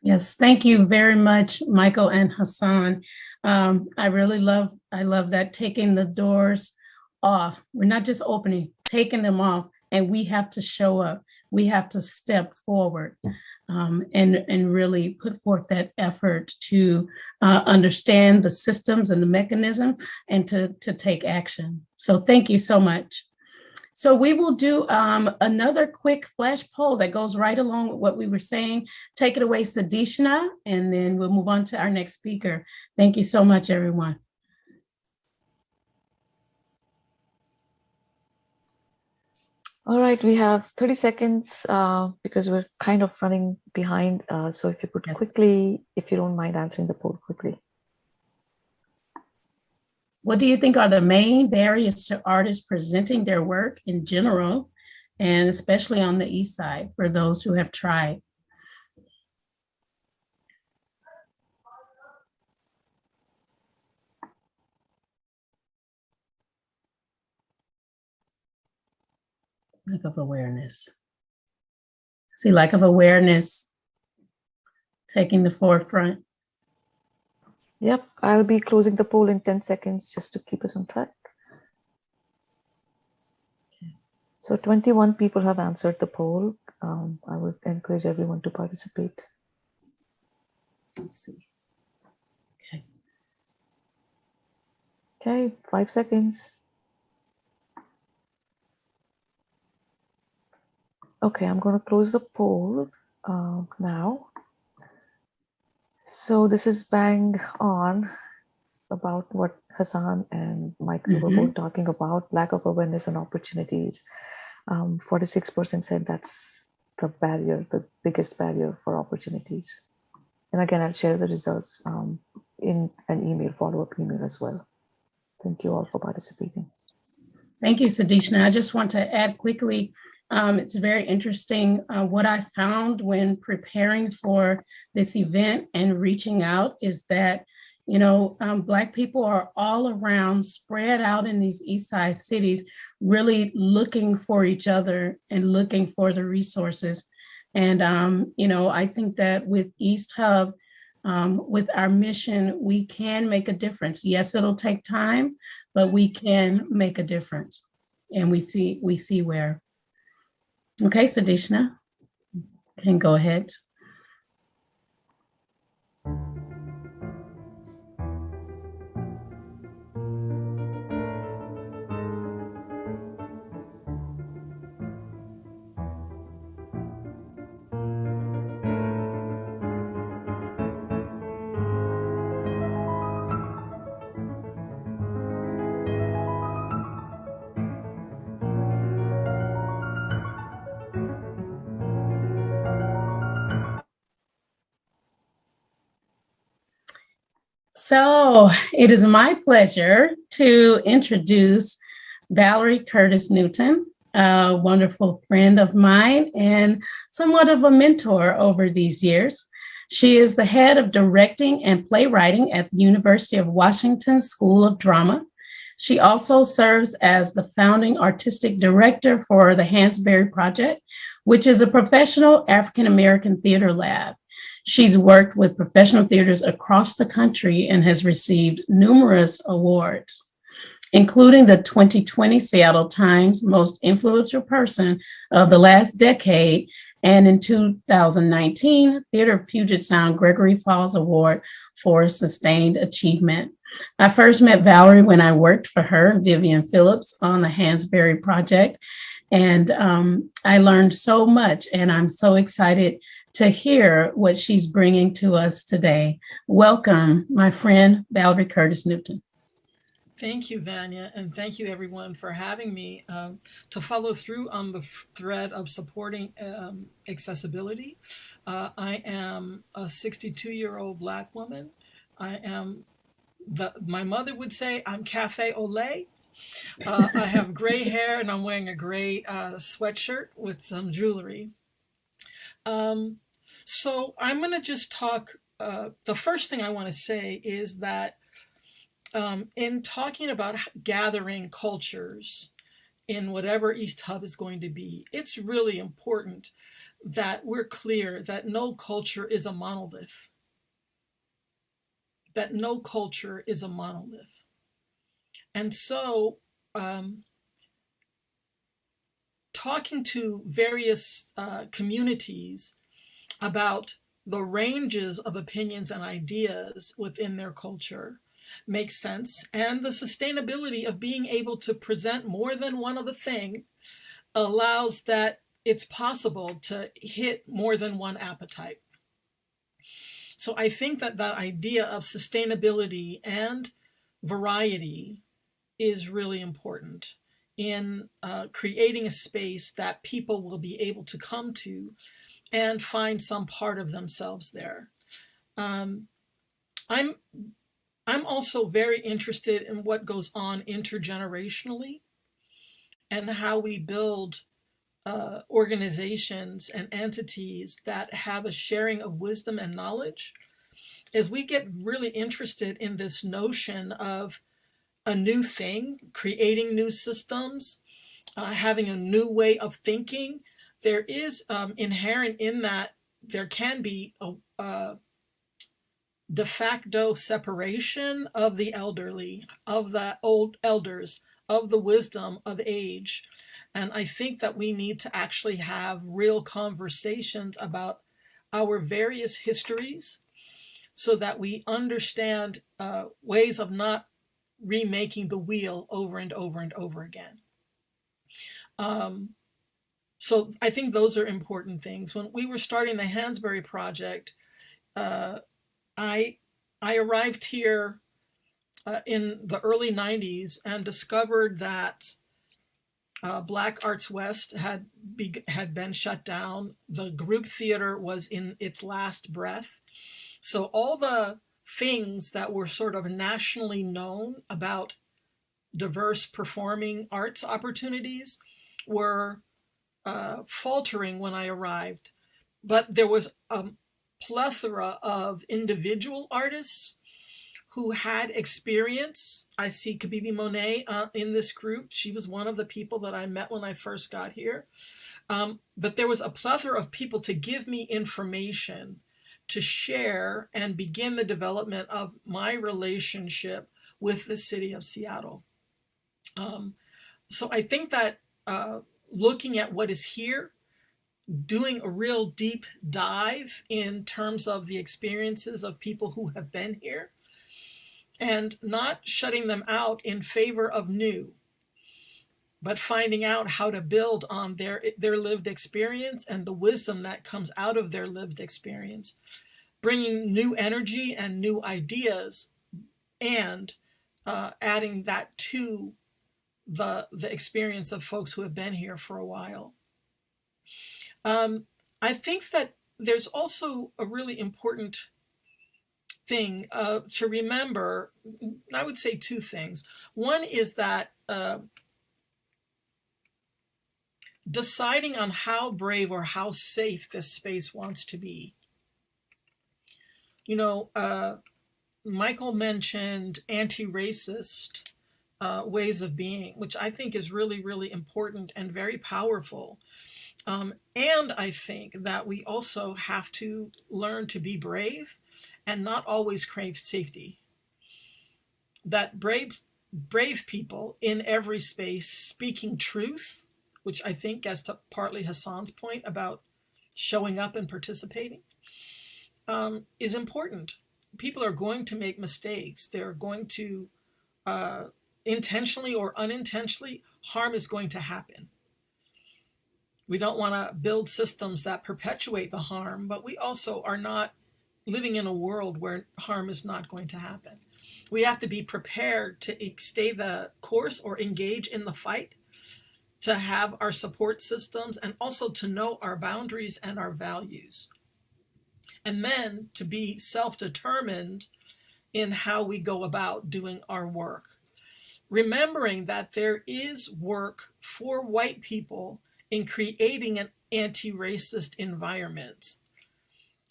A: Yes, thank you very much, Michael and Hasaan. I love that, taking the doors off. We're not just opening, taking them off, and we have to show up. We have to step forward. and really put forth that effort to understand the systems and the mechanism and to take action. So thank you so much. So we will do another quick flash poll that goes right along with what we were saying. Take it away, Sadishna, and then we'll move on to our next speaker. Thank you so much, everyone.
B: All right, we have 30 seconds because we're kind of running behind. So if you could quickly, if you don't mind answering the poll quickly.
A: What do you think are the main barriers to artists presenting their work in general, and especially on the East Side for those who have tried? Lack of awareness. See, lack of awareness taking the forefront.
B: Yep, I'll be closing the poll in 10 seconds just to keep us on track. So 21 people have answered the poll. I would encourage everyone to participate.
A: Let's see. Okay.
B: Okay, 5 seconds. Okay, I'm going to close the poll now. So this is bang on about what Hasaan and Michael were both talking about, lack of awareness and opportunities. 46% said that's the barrier, the biggest barrier for opportunities. And again, I'll share the results in an email, follow-up email as well. Thank you all for participating.
A: Thank you, Sadishna. I just want to add quickly, it's very interesting what I found when preparing for this event and reaching out is that, you know, Black people are all around, spread out in these East Side cities, really looking for each other and looking for the resources. And, you know, I think that with EastHUB, with our mission, we can make a difference. Yes, it'll take time, but we can make a difference. And we see where. Okay, Sadishna, can go ahead. So it is my pleasure to introduce Valerie Curtis Newton, a wonderful friend of mine and somewhat of a mentor over these years. She is the head of directing and playwriting at the University of Washington School of Drama. She also serves as the founding artistic director for the Hansberry Project, which is a professional African-American theater lab. She's worked with professional theaters across the country and has received numerous awards, including the 2020 Seattle Times Most Influential Person of the Last Decade, and in 2019, Theater of Puget Sound Gregory Falls Award for Sustained Achievement. I first met Valerie when I worked for her, Vivian Phillips, on the Hansberry Project, and I learned so much, and I'm so excited to hear what she's bringing to us today. Welcome, my friend, Valerie Curtis Newton.
H: Thank you, Vanya, and thank you everyone for having me to follow through on the thread of supporting accessibility. I am a 62-year-old Black woman. My mother would say I'm cafe au lait. I have gray hair and I'm wearing a gray sweatshirt with some jewelry. So I'm going to just talk, the first thing I want to say is that in talking about gathering cultures in whatever EastHUB is going to be, it's really important that we're clear that no culture is a monolith. That no culture is a monolith. And so talking to various communities, about the ranges of opinions and ideas within their culture makes sense. And the sustainability of being able to present more than one of a thing allows that it's possible to hit more than one appetite. So I think that that idea of sustainability and variety is really important in creating a space that people will be able to come to and find some part of themselves there. I'm also very interested in what goes on intergenerationally and how we build organizations and entities that have a sharing of wisdom and knowledge. As we get really interested in this notion of a new thing, creating new systems, having a new way of thinking, there is inherent in that there can be a de facto separation of the elderly, of the old elders, of the wisdom of age. And I think that we need to actually have real conversations about our various histories so that we understand ways of not remaking the wheel over and over and over again. So I think those are important things. When we were starting the Hansberry Project, I arrived here in the early 90s and discovered that Black Arts West had been shut down. The group theater was in its last breath. So all the things that were sort of nationally known about diverse performing arts opportunities were faltering when I arrived. But there was a plethora of individual artists who had experience. I see Kabibi Monet in this group. She was one of the people that I met when I first got here. But there was a plethora of people to give me information to share and begin the development of my relationship with the city of Seattle. So I think that looking at what is here, doing a real deep dive in terms of the experiences of people who have been here, and not shutting them out in favor of new, but finding out how to build on their lived experience and the wisdom that comes out of their lived experience, bringing new energy and new ideas, and adding that to the experience of folks who have been here for a while. I think that there's also a really important thing to remember. I would say two things. One is that deciding on how brave or how safe this space wants to be. You know, Michael mentioned anti-racist ways of being, which I think is really, really important and very powerful. And I think that we also have to learn to be brave and not always crave safety. That brave people in every space speaking truth, which I think gets to partly Hasaan's point about showing up and participating, is important. People are going to make mistakes. They're going to, intentionally or unintentionally, harm is going to happen. We don't want to build systems that perpetuate the harm, but we also are not living in a world where harm is not going to happen. We have to be prepared to stay the course or engage in the fight, to have our support systems, and also to know our boundaries and our values. And then to be self-determined in how we go about doing our work. Remembering that there is work for white people in creating an anti-racist environment.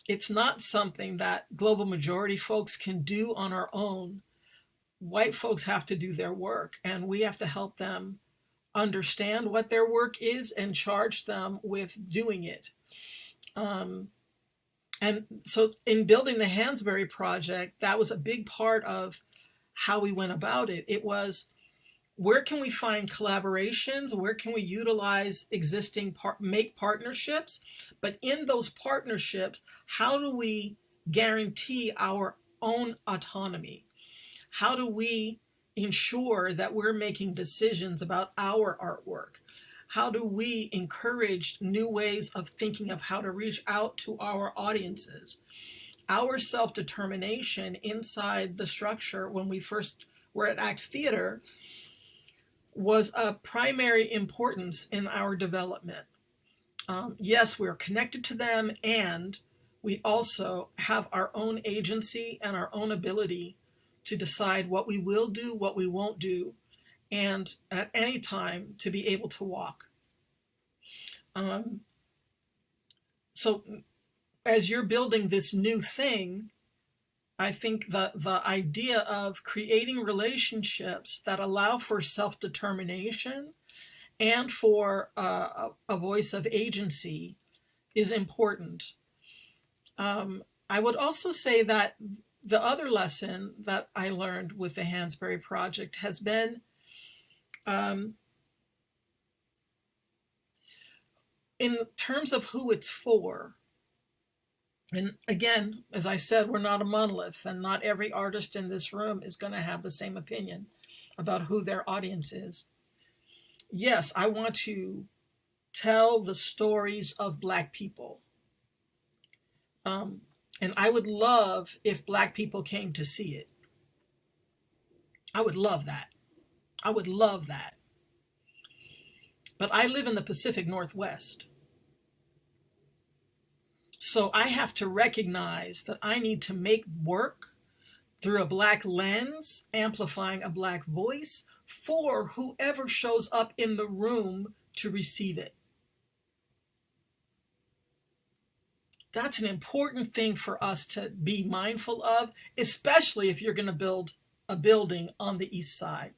H: It's not something that global majority folks can do on our own. White folks have to do their work, and we have to help them understand what their work is and charge them with doing it. And so in building the Hansberry Project, that was a big part of how we went about it. It was, where can we find collaborations? Where can we utilize existing make partnerships? But in those partnerships, how do we guarantee our own autonomy? How do we ensure that we're making decisions about our artwork? How do we encourage new ways of thinking of how to reach out to our audiences? Our self-determination inside the structure when we first were at Act Theater was of primary importance in our development. Yes, we're connected to them, and we also have our own agency and our own ability to decide what we will do, what we won't do, and at any time to be able to walk. So as you're building this new thing, I think the idea of creating relationships that allow for self-determination and for a voice of agency is important. I would also say that the other lesson that I learned with the Hansberry Project has been in terms of who it's for. And again, as I said, we're not a monolith, and not every artist in this room is going to have the same opinion about who their audience is. Yes, I want to tell the stories of Black people. And I would love if Black people came to see it. I would love that. I would love that. But I live in the Pacific Northwest. So I have to recognize that I need to make work through a Black lens, amplifying a Black voice for whoever shows up in the room to receive it. That's an important thing for us to be mindful of, especially if you're going to build a building on the East Side.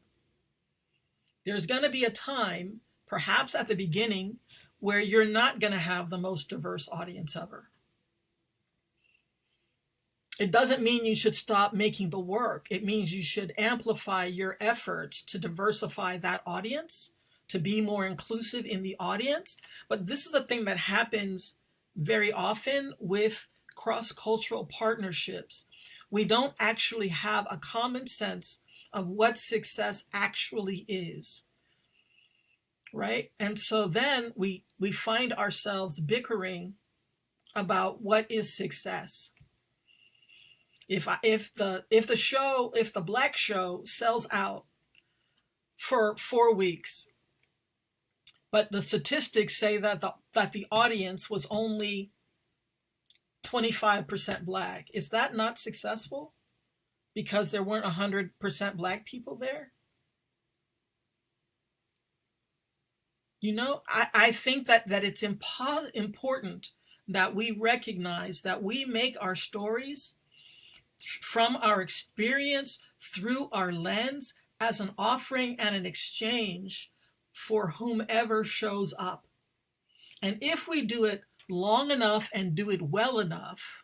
H: There's going to be a time, perhaps at the beginning, where you're not going to have the most diverse audience ever. It doesn't mean you should stop making the work. It means you should amplify your efforts to diversify that audience, to be more inclusive in the audience. But this is a thing that happens very often with cross-cultural partnerships. We don't actually have a common sense of what success actually is, right? And so then we find ourselves bickering about what is success. If the Black show sells out for 4 weeks, but the statistics say that the audience was only 25% Black, is that not successful because there weren't 100% Black people there? You know, I think that it's important that we recognize that we make our stories from our experience through our lens as an offering and an exchange for whomever shows up. And if we do it long enough and do it well enough,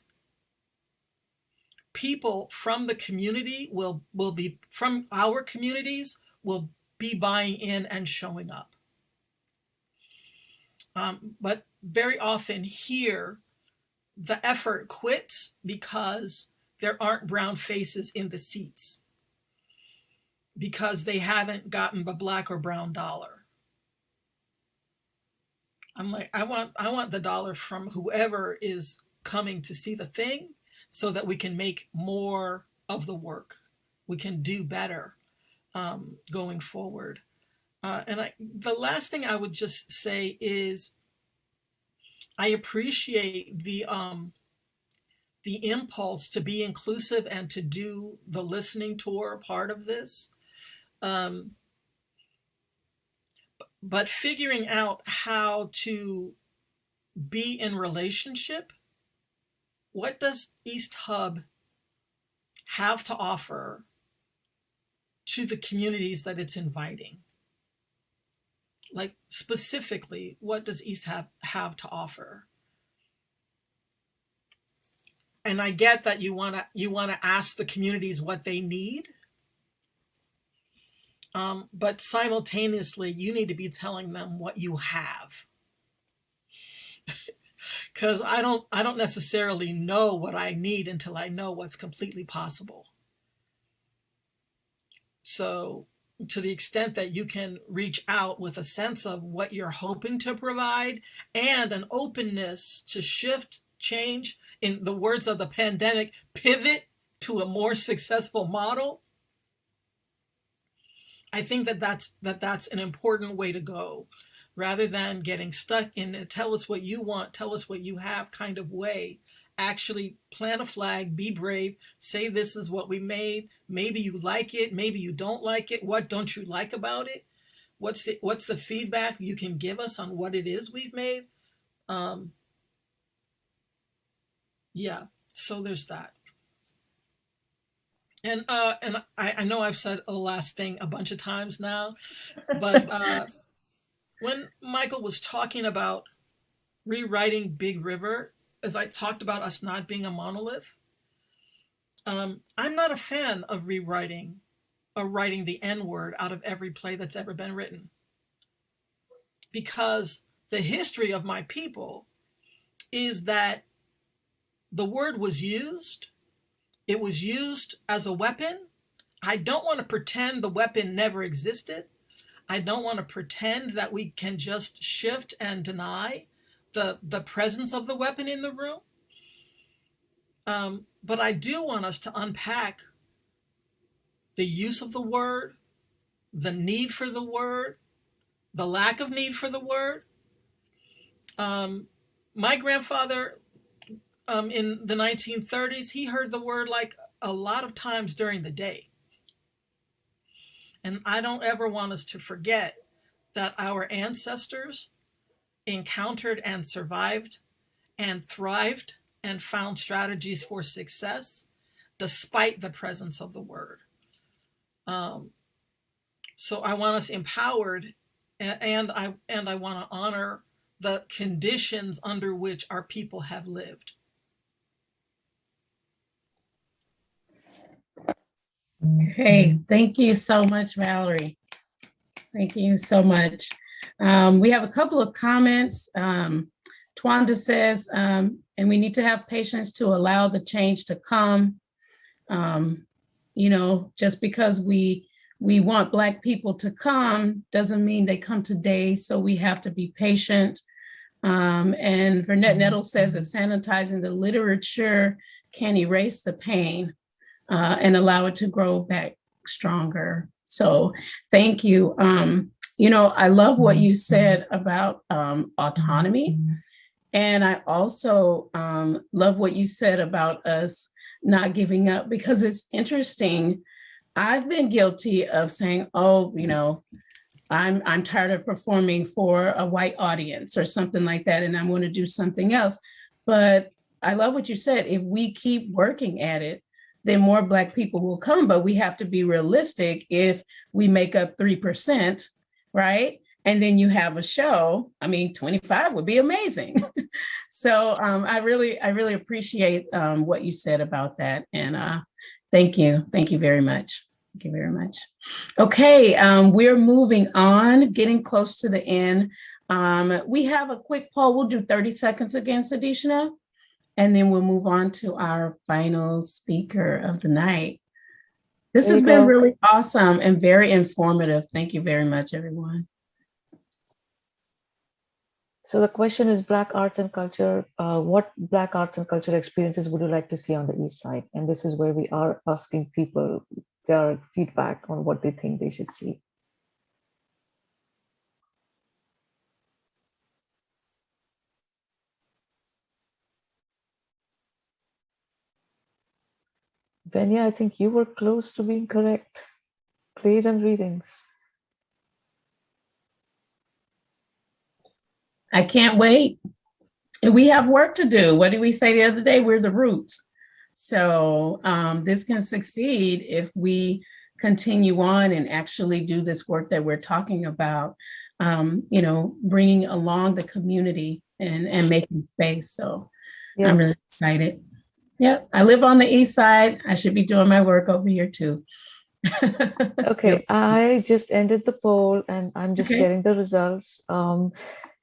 H: people from the community will be, from our communities, will be buying in and showing up. But very often here, the effort quits because there aren't brown faces in the seats, because they haven't gotten the Black or brown dollar. I'm like, I want the dollar from whoever is coming to see the thing so that we can make more of the work. We can do better going forward. The last thing I would just say is I appreciate the impulse to be inclusive and to do the listening tour part of this. But figuring out how to be in relationship, what does EastHUB have to offer to the communities that it's inviting? Like specifically, what does EastHUB have to offer? And I get that you wanna ask the communities what they need, But simultaneously, you need to be telling them what you have. Because I don't necessarily know what I need until I know what's completely possible. So to the extent that you can reach out with a sense of what you're hoping to provide and an openness to shift, change, in the words of the pandemic, pivot to a more successful model, I think that's an important way to go, rather than getting stuck in a tell us what you want, tell us what you have kind of way. Actually plant a flag, be brave, say this is what we made. Maybe you like it, maybe you don't like it. What don't you like about it? What's the feedback you can give us on what it is we've made? Yeah, so there's that. And I know I've said the last thing a bunch of times now, but when Michael was talking about rewriting Big River, as I talked about us not being a monolith, I'm not a fan of rewriting or writing the N-word out of every play that's ever been written. Because the history of my people is that the word was used. It was used as a weapon. I don't want to pretend the weapon never existed. I don't want to pretend that we can just shift and deny the presence of the weapon in the room. But I do want us to unpack the use of the word, the need for the word, the lack of need for the word. My grandfather, in the 1930s, he heard the word like a lot of times during the day. And I don't ever want us to forget that our ancestors encountered and survived and thrived and found strategies for success despite the presence of the word. So I want us empowered, and I want to honor the conditions under which our people have lived.
A: Okay, thank you so much, Valerie. Thank you so much. We have a couple of comments. Twanda says, and we need to have patience to allow the change to come. You know, just because we want Black people to come doesn't mean they come today, so we have to be patient. And Vernette Nettle says that sanitizing the literature can erase the pain and allow it to grow back stronger. So thank you. You know, I love what you said about autonomy. And I also love what you said about us not giving up, because it's interesting. I've been guilty of saying, oh, you know, I'm tired of performing for a white audience or something like that, and I'm going to do something else. But I love what you said. If we keep working at it, then more Black people will come, but we have to be realistic. If we make up 3%, right? And then you have a show, I mean, 25 would be amazing. So I really appreciate what you said about that. And thank you very much. Thank you very much. Okay, we're moving on, getting close to the end. We have a quick poll. We'll do 30 seconds again, Sadishna, and then we'll move on to our final speaker of the night. This has been really awesome and very informative. Thank you very much, everyone.
B: So the question is Black arts and culture. What Black arts and culture experiences would you like to see on the East Side? And this is where we are asking people their feedback on what they think they should see. Venya, I think you were close to being correct. Plays and readings.
A: I can't wait. We have work to do. What did we say the other day? We're the roots. So this can succeed if we continue on and actually do this work that we're talking about, you know, bringing along the community and making space. So yeah. I'm really excited. Yep, I live on the East Side. I should be doing my work over here too.
B: Okay, I just ended the poll and I'm just
A: Okay.
B: sharing the results.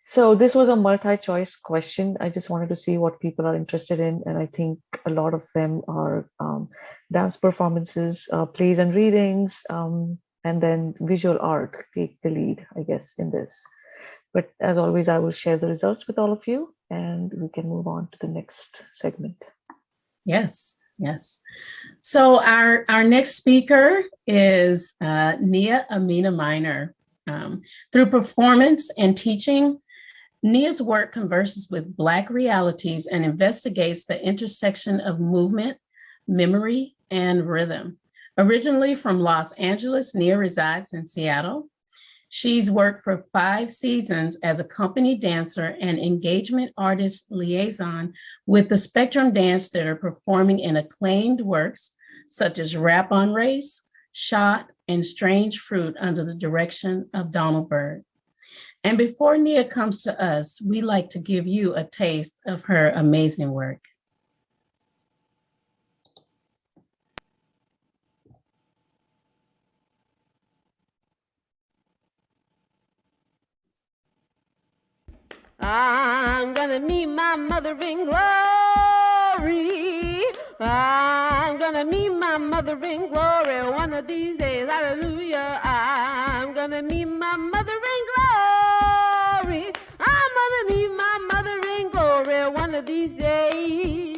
B: So this was a multi-choice question. I just wanted to see what people are interested in, and I think a lot of them are dance performances, plays and readings, and then visual art take the lead, I guess, in this. But as always, I will share the results with all of you, and we can move on to the next segment.
A: Yes, yes. So our next speaker is Nia Amina-Minor. Through performance and teaching, Nia's work converses with Black realities and investigates the intersection of movement, memory, and rhythm. Originally from Los Angeles, Nia resides in Seattle. She's worked for 5 seasons as a company dancer and engagement artist liaison with the Spectrum Dance Theater, performing in acclaimed works such as Rap on Race, Shot, and Strange Fruit under the direction of Donald Byrd. And before Nia comes to us, we'd like to give you a taste of her amazing work.
I: I'm gonna meet my mother in glory. I'm gonna meet my mother in glory one of these days. Hallelujah. I'm gonna meet my mother in glory. I'm gonna meet my mother in glory one of these days.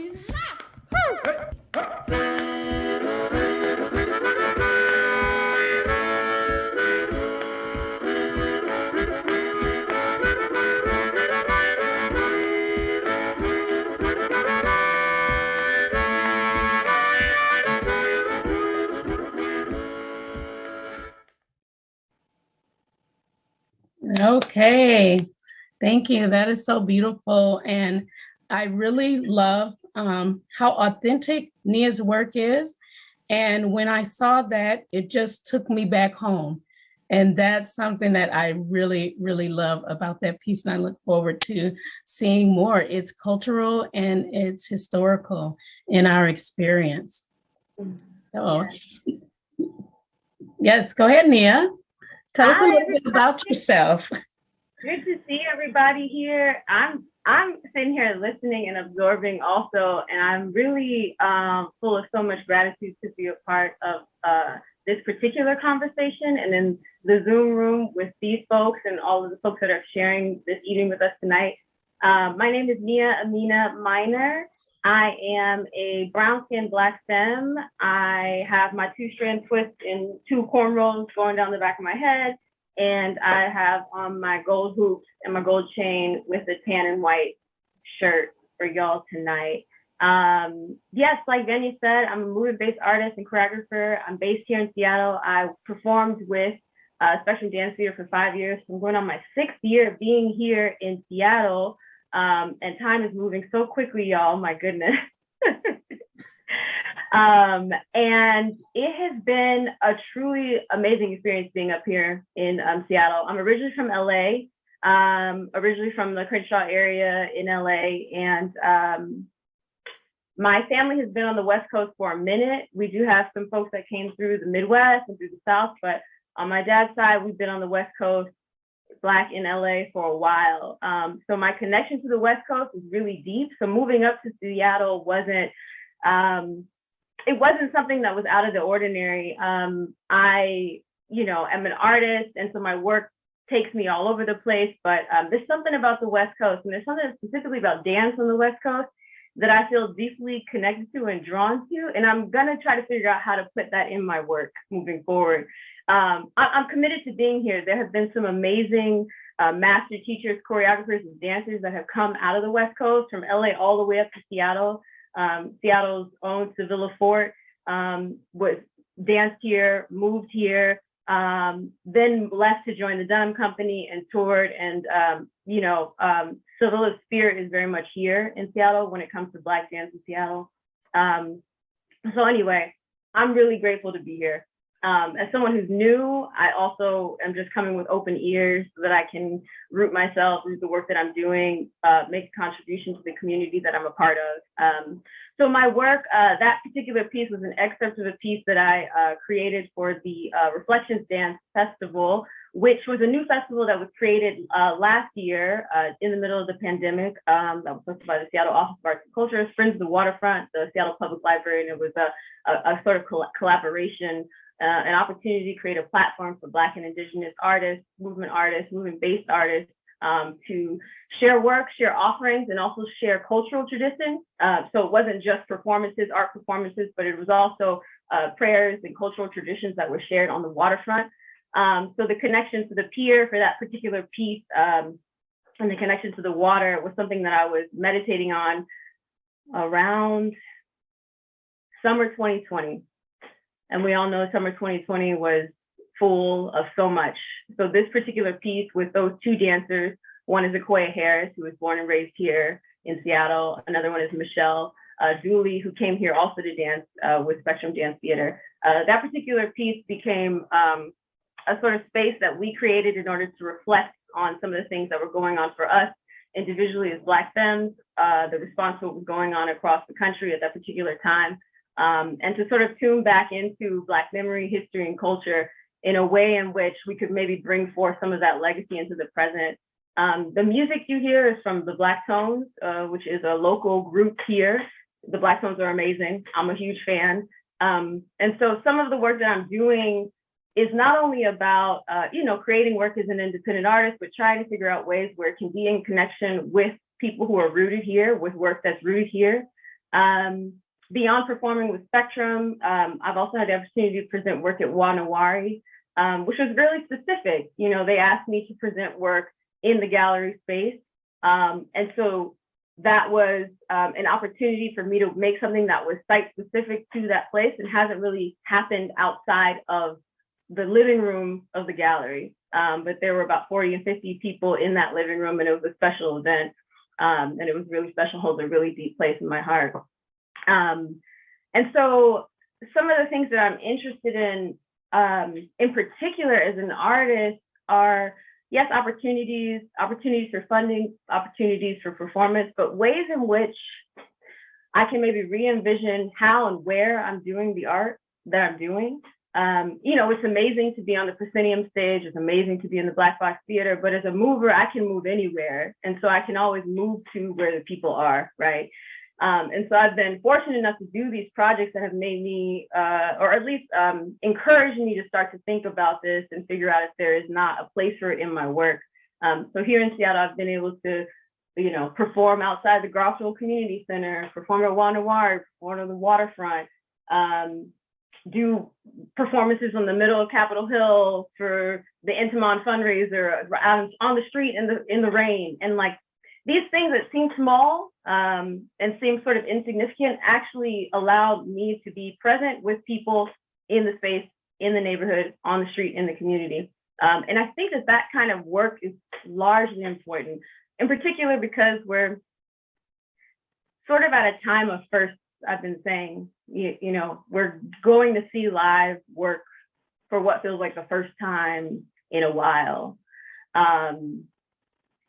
A: Okay, thank you. That is so beautiful. And I really love how authentic Nia's work is. And when I saw that, it just took me back home. And that's something that I really, really love about that piece. And I look forward to seeing more. It's cultural and it's historical in our experience. So, yes, go ahead, Nia. Tell us a little bit about yourself.
J: Good to see everybody here. I'm sitting here listening and absorbing also, and I'm really full of so much gratitude to be a part of this particular conversation and in the Zoom room with these folks and all of the folks that are sharing this evening with us tonight. My name is Nia Amina-Minor. I am a brown-skinned Black femme. I have my 2-strand twist in 2 cornrows going down the back of my head. And I have on my gold hoops and my gold chain with a tan and white shirt for y'all tonight. Yes, like Vanya said, I'm a movement-based artist and choreographer. I'm based here in Seattle. I performed with Spectrum Dance Theater for 5 years. I'm going on my 6th year of being here in Seattle. And time is moving so quickly, y'all, my goodness. And it has been a truly amazing experience being up here in Seattle. I'm originally from LA, originally from the Crenshaw area in LA. And my family has been on the West Coast for a minute. We do have some folks that came through the Midwest and through the South, but on my dad's side, we've been on the West Coast, Black in LA for a while. So my connection to the West Coast is really deep. So moving up to Seattle wasn't something that was out of the ordinary. I, am an artist, and so my work takes me all over the place, but there's something about the West Coast, and there's something specifically about dance on the West Coast that I feel deeply connected to and drawn to, and I'm gonna try to figure out how to put that in my work moving forward. I'm committed to being here. There have been some amazing master teachers, choreographers, and dancers that have come out of the West Coast, from LA all the way up to Seattle. Seattle's own Sevilla Fort was danced here, moved here, then left to join the Dunham Company and toured. And, Sevilla's spirit is very much here in Seattle when it comes to Black dance in Seattle. So anyway, I'm really grateful to be here. As someone who's new, I also am just coming with open ears so that I can root myself, root the work that I'm doing, make a contribution to the community that I'm a part of. So my work, that particular piece was an excerpt of a piece that I created for the Reflections Dance Festival, which was a new festival that was created last year in the middle of the pandemic. That was hosted by the Seattle Office of Arts and Culture, Friends of the Waterfront, the Seattle Public Library, and it was a sort of collaboration, an opportunity to create a platform for Black and Indigenous artists, movement-based artists, to share work, share offerings, and also share cultural traditions. So it wasn't just performances, art performances, but it was also prayers and cultural traditions that were shared on the waterfront. So the connection to the pier for that particular piece and the connection to the water was something that I was meditating on around summer 2020. And we all know summer 2020 was full of so much. So this particular piece with those two dancers, one is Akoya Harris, who was born and raised here in Seattle. Another one is Michelle Dooley, who came here also to dance with Spectrum Dance Theater. That particular piece became a sort of space that we created in order to reflect on some of the things that were going on for us individually as Black femmes, the response to what was going on across the country at that particular time, and to sort of tune back into Black memory, history, and culture in a way in which we could maybe bring forth some of that legacy into the present. The music you hear is from the Black Tones, which is a local group here. The Black Tones are amazing. I'm a huge fan. And so some of the work that I'm doing is not only about, creating work as an independent artist, but trying to figure out ways where it can be in connection with people who are rooted here, with work that's rooted here. Beyond performing with Spectrum, I've also had the opportunity to present work at Wanawari, which was really specific. You know, they asked me to present work in the gallery space. And so that was an opportunity for me to make something that was site specific to that place and hasn't really happened outside of the living room of the gallery. But there were about 40 and 50 people in that living room, and it was a special event. And it was really special, holds a really deep place in my heart. And so some of the things that I'm interested in particular as an artist are, yes, opportunities for funding, opportunities for performance, but ways in which I can maybe re-envision how and where I'm doing the art that I'm doing. It's amazing to be on the proscenium stage. It's amazing to be in the Black Box Theater, but as a mover, I can move anywhere. And so I can always move to where the people are, right? And so I've been fortunate enough to do these projects that have made me, or at least encouraged me to start to think about this and figure out if there is not a place for it in my work. So here in Seattle, I've been able to, perform outside the Grosvenor Community Center, perform at Wanawari, perform on the waterfront, do performances on the middle of Capitol Hill for the Intimon fundraiser, on the street in the rain, and like these things that seem small and seem sort of insignificant actually allowed me to be present with people in the space, in the neighborhood, on the street, in the community. And I think that kind of work is largely important, in particular because we're sort of at a time of firsts. I've been saying, we're going to see live work for what feels like the first time in a while. And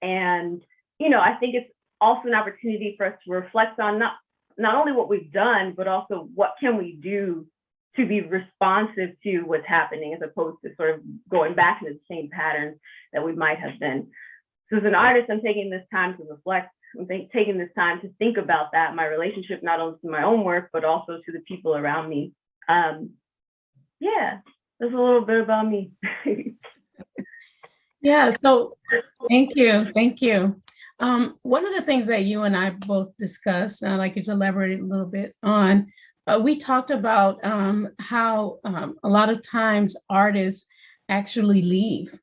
J: I think it's also an opportunity for us to reflect on not only what we've done, but also what can we do to be responsive to what's happening, as opposed to sort of going back into the same patterns that we might have been. So as an artist, I'm taking this time to reflect. I'm taking this time to think about that, my relationship, not only to my own work, but also to the people around me. Yeah, that's a little bit about me.
A: Yeah, so thank you. One of the things that you and I both discussed, and I'd like you to elaborate a little bit on, we talked about how a lot of times artists actually leave.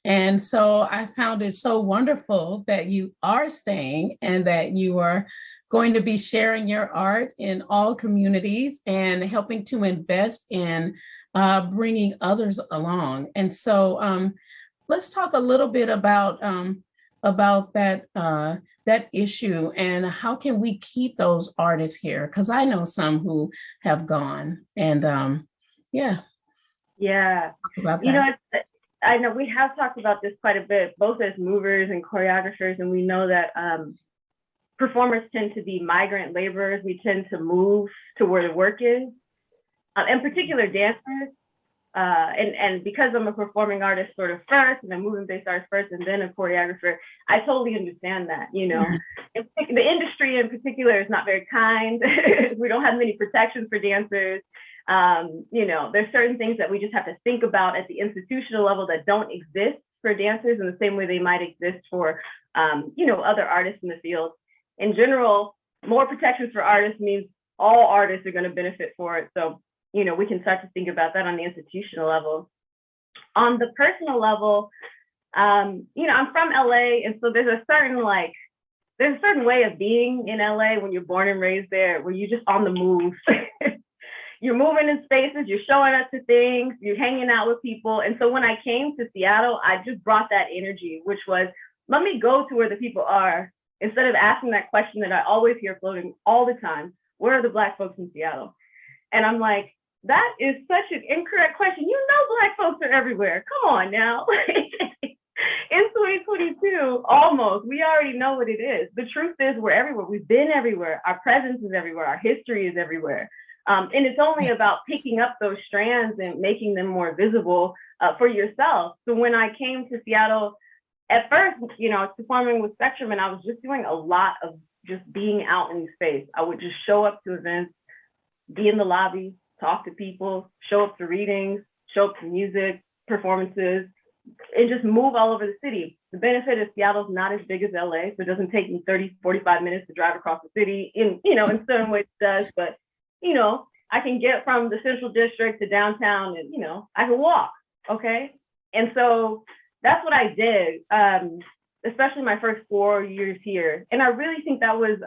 A: And so I found it so wonderful that you are staying and that you are going to be sharing your art in all communities and helping to invest in bringing others along. And so let's talk a little bit about that issue and how can we keep those artists here? Because I know some who have gone, and yeah.
J: Yeah.
A: About
J: You know,
A: that.
J: I know we have talked about this quite a bit, both as movers and choreographers, and we know that performers tend to be migrant laborers. We tend to move to where the work is, in particular dancers. And because I'm a performing artist sort of first, and a movement-based artist first, and then a choreographer, I totally understand that, you know. The industry in particular is not very kind. We don't have many protections for dancers. You know, there's certain things that we just have to think about at the institutional level that don't exist for dancers in the same way they might exist for, you know, other artists in the field. In general, more protections for artists means all artists are going to benefit for it. So, you know, we can start to think about that on the institutional level. On the personal level, you know, I'm from LA, and so there's a certain way of being in LA when you're born and raised there, where you're just on the move. You're moving in spaces, you're showing up to things, you're hanging out with people. And so when I came to Seattle, I just brought that energy, which was, let me go to where the people are, instead of asking that question that I always hear floating all the time, where are the Black folks in Seattle? And I'm like, that is such an incorrect question. You know, Black folks are everywhere. Come on now. In 2022, almost, we already know what it is. The truth is we're everywhere. We've been everywhere. Our presence is everywhere. Our history is everywhere. And it's only about picking up those strands and making them more visible for yourself. So when I came to Seattle, at first, you know, I was performing with Spectrum, and I was just doing a lot of just being out in space. I would just show up to events, be in the lobby, talk to people, show up to readings, show up to music, performances, and just move all over the city. The benefit is Seattle's not as big as LA, so it doesn't take me 30, 45 minutes to drive across the city. In certain ways it does, but, you know, I can get from the Central District to downtown and, you know, I can walk, okay? And so that's what I did, especially my first 4 years here. And I really think that was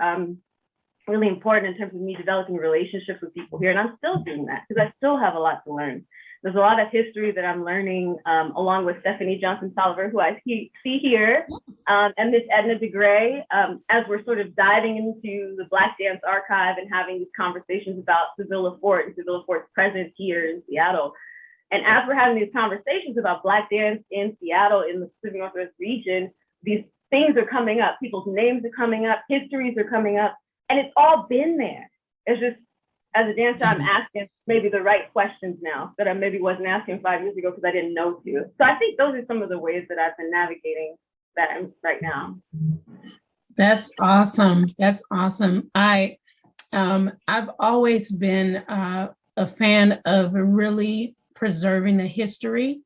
J: really important in terms of me developing relationships with people here. And I'm still doing that because I still have a lot to learn. There's a lot of history that I'm learning along with Stephanie Johnson-Tolliver, who I see here, and Miss Edna DeGray, as we're sort of diving into the Black Dance Archive and having these conversations about Sevilla Fort and Sevilla Fort's presence here in Seattle. And as we're having these conversations about Black dance in Seattle, in the Pacific Northwest region, these things are coming up, people's names are coming up, histories are coming up, and it's all been there. It's just, as a dancer, I'm asking maybe the right questions now that I maybe wasn't asking 5 years ago because I didn't know to. So I think those are some of the ways that I've been navigating that right now.
A: That's awesome. That's awesome. I've always been a fan of really preserving the history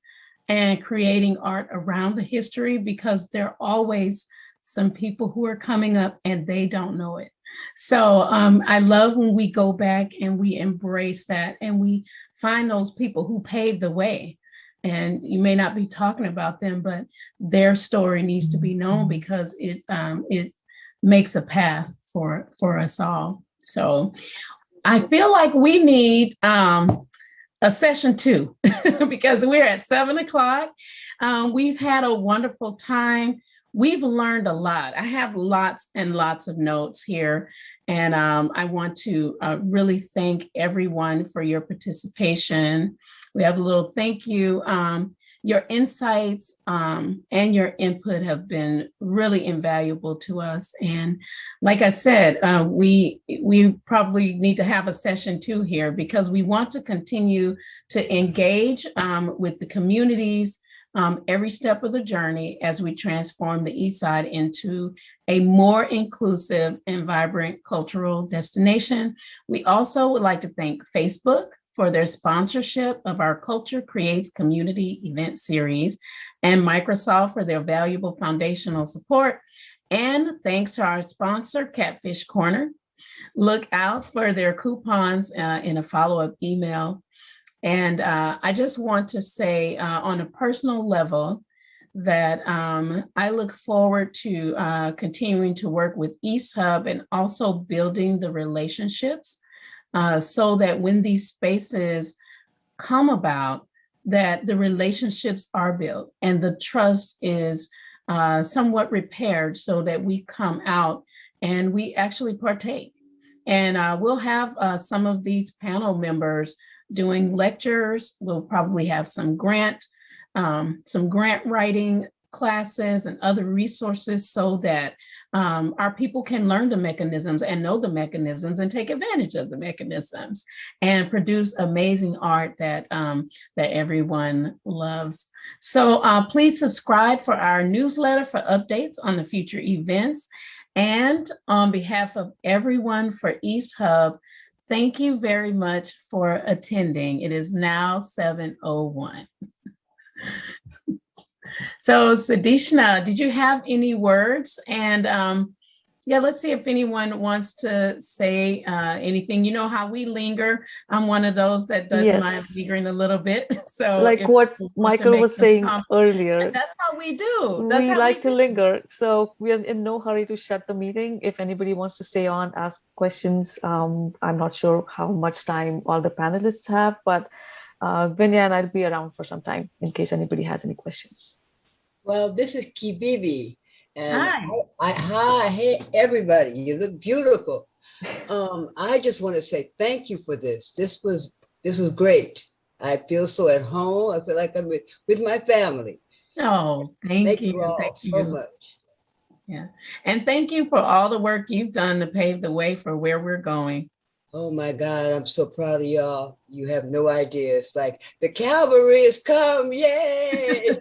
A: and creating art around the history, because there are always some people who are coming up and they don't know it. So I love when we go back and we embrace that and we find those people who paved the way. And you may not be talking about them, but their story needs to be known because it makes a path for us all. So I feel like we need a session 2 because we're at 7 o'clock. We've had a wonderful time. We've learned a lot. I have lots and lots of notes here, and I want to really thank everyone for your participation. We have a little thank you. Your insights and your input have been really invaluable to us. And like I said, we probably need to have a session 2 here because we want to continue to engage with the communities every step of the journey as we transform the Eastside into a more inclusive and vibrant cultural destination. We also would like to thank Facebook for their sponsorship of our Culture Creates Community event series, and Microsoft for their valuable foundational support. And thanks to our sponsor, Catfish Corner. Look out for their coupons in a follow-up email. And I just want to say on a personal level that I look forward to continuing to work with EastHUB and also building the relationships so that when these spaces come about, that the relationships are built and the trust is somewhat repaired so that we come out and we actually partake. And we'll have some of these panel members doing lectures. We'll probably have some grant writing classes and other resources so that our people can learn the mechanisms and know the mechanisms and take advantage of the mechanisms and produce amazing art that everyone loves. So please subscribe for our newsletter for updates on the future events. And on behalf of everyone for EastHUB, thank you very much for attending. It is now 7:01. So Sadishna, did you have any words? And yeah, let's see if anyone wants to say anything. You know how we linger. I'm one of those that doesn't mind lingering a little bit. So
B: like what Michael was saying earlier.
A: That's how we do.
B: We like to linger. So we are in no hurry to shut the meeting. If anybody wants to stay on, ask questions. I'm not sure how much time all the panelists have, but Vinya and I'll be around for some time in case anybody has any questions.
K: Well, this is Kibibi. And
A: hi.
K: Hi, hey, everybody. You look beautiful. I just want to say thank you for this. This was great. I feel so at home. I feel like I'm with my family.
A: Oh, thank you.
K: Thank you so much.
A: Yeah. And thank you for all the work you've done to pave the way for where we're going.
K: Oh my God, I'm so proud of y'all. You have no idea. It's like the cavalry has come. Yay.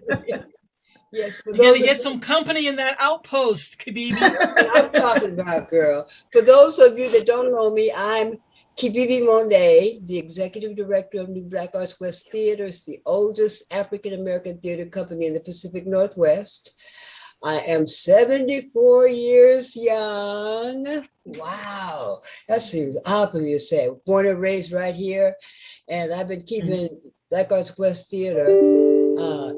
K: Yes,
H: you gotta get some company in that outpost, Kibibi.
K: I'm talking about, girl. For those of you that don't know me, I'm Kibibi Monet, the executive director of New Black Arts West Theater. It's the oldest African-American theater company in the Pacific Northwest. I am 74 years young. Wow, that seems odd for me to say. Born and raised right here, and I've been keeping Black Arts West Theater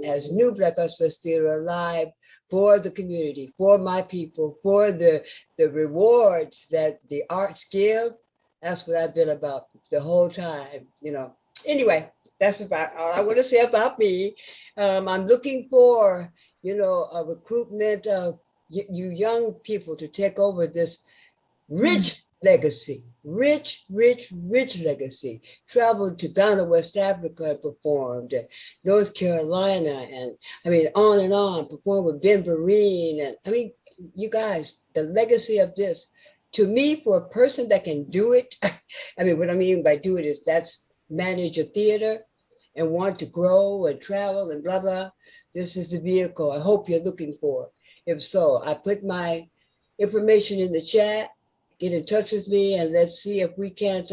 K: as New Black Arts West Theater alive for the community, for my people, for the rewards that the arts give. That's what I've been about the whole time, you know. Anyway, that's about all I want to say about me. I'm looking for, you know, a recruitment of you young people to take over this rich legacy, rich legacy. Traveled to Ghana, West Africa, and performed at North Carolina, and I mean, on and on, performed with Ben Vereen. And I mean, you guys, the legacy of this, to me, for a person that can do it, I mean, what I mean by do it is that's manage a theater and want to grow and travel and blah, blah. This is the vehicle I hope you're looking for. If so, I put my information in the chat. Get in touch with me and let's see if we can't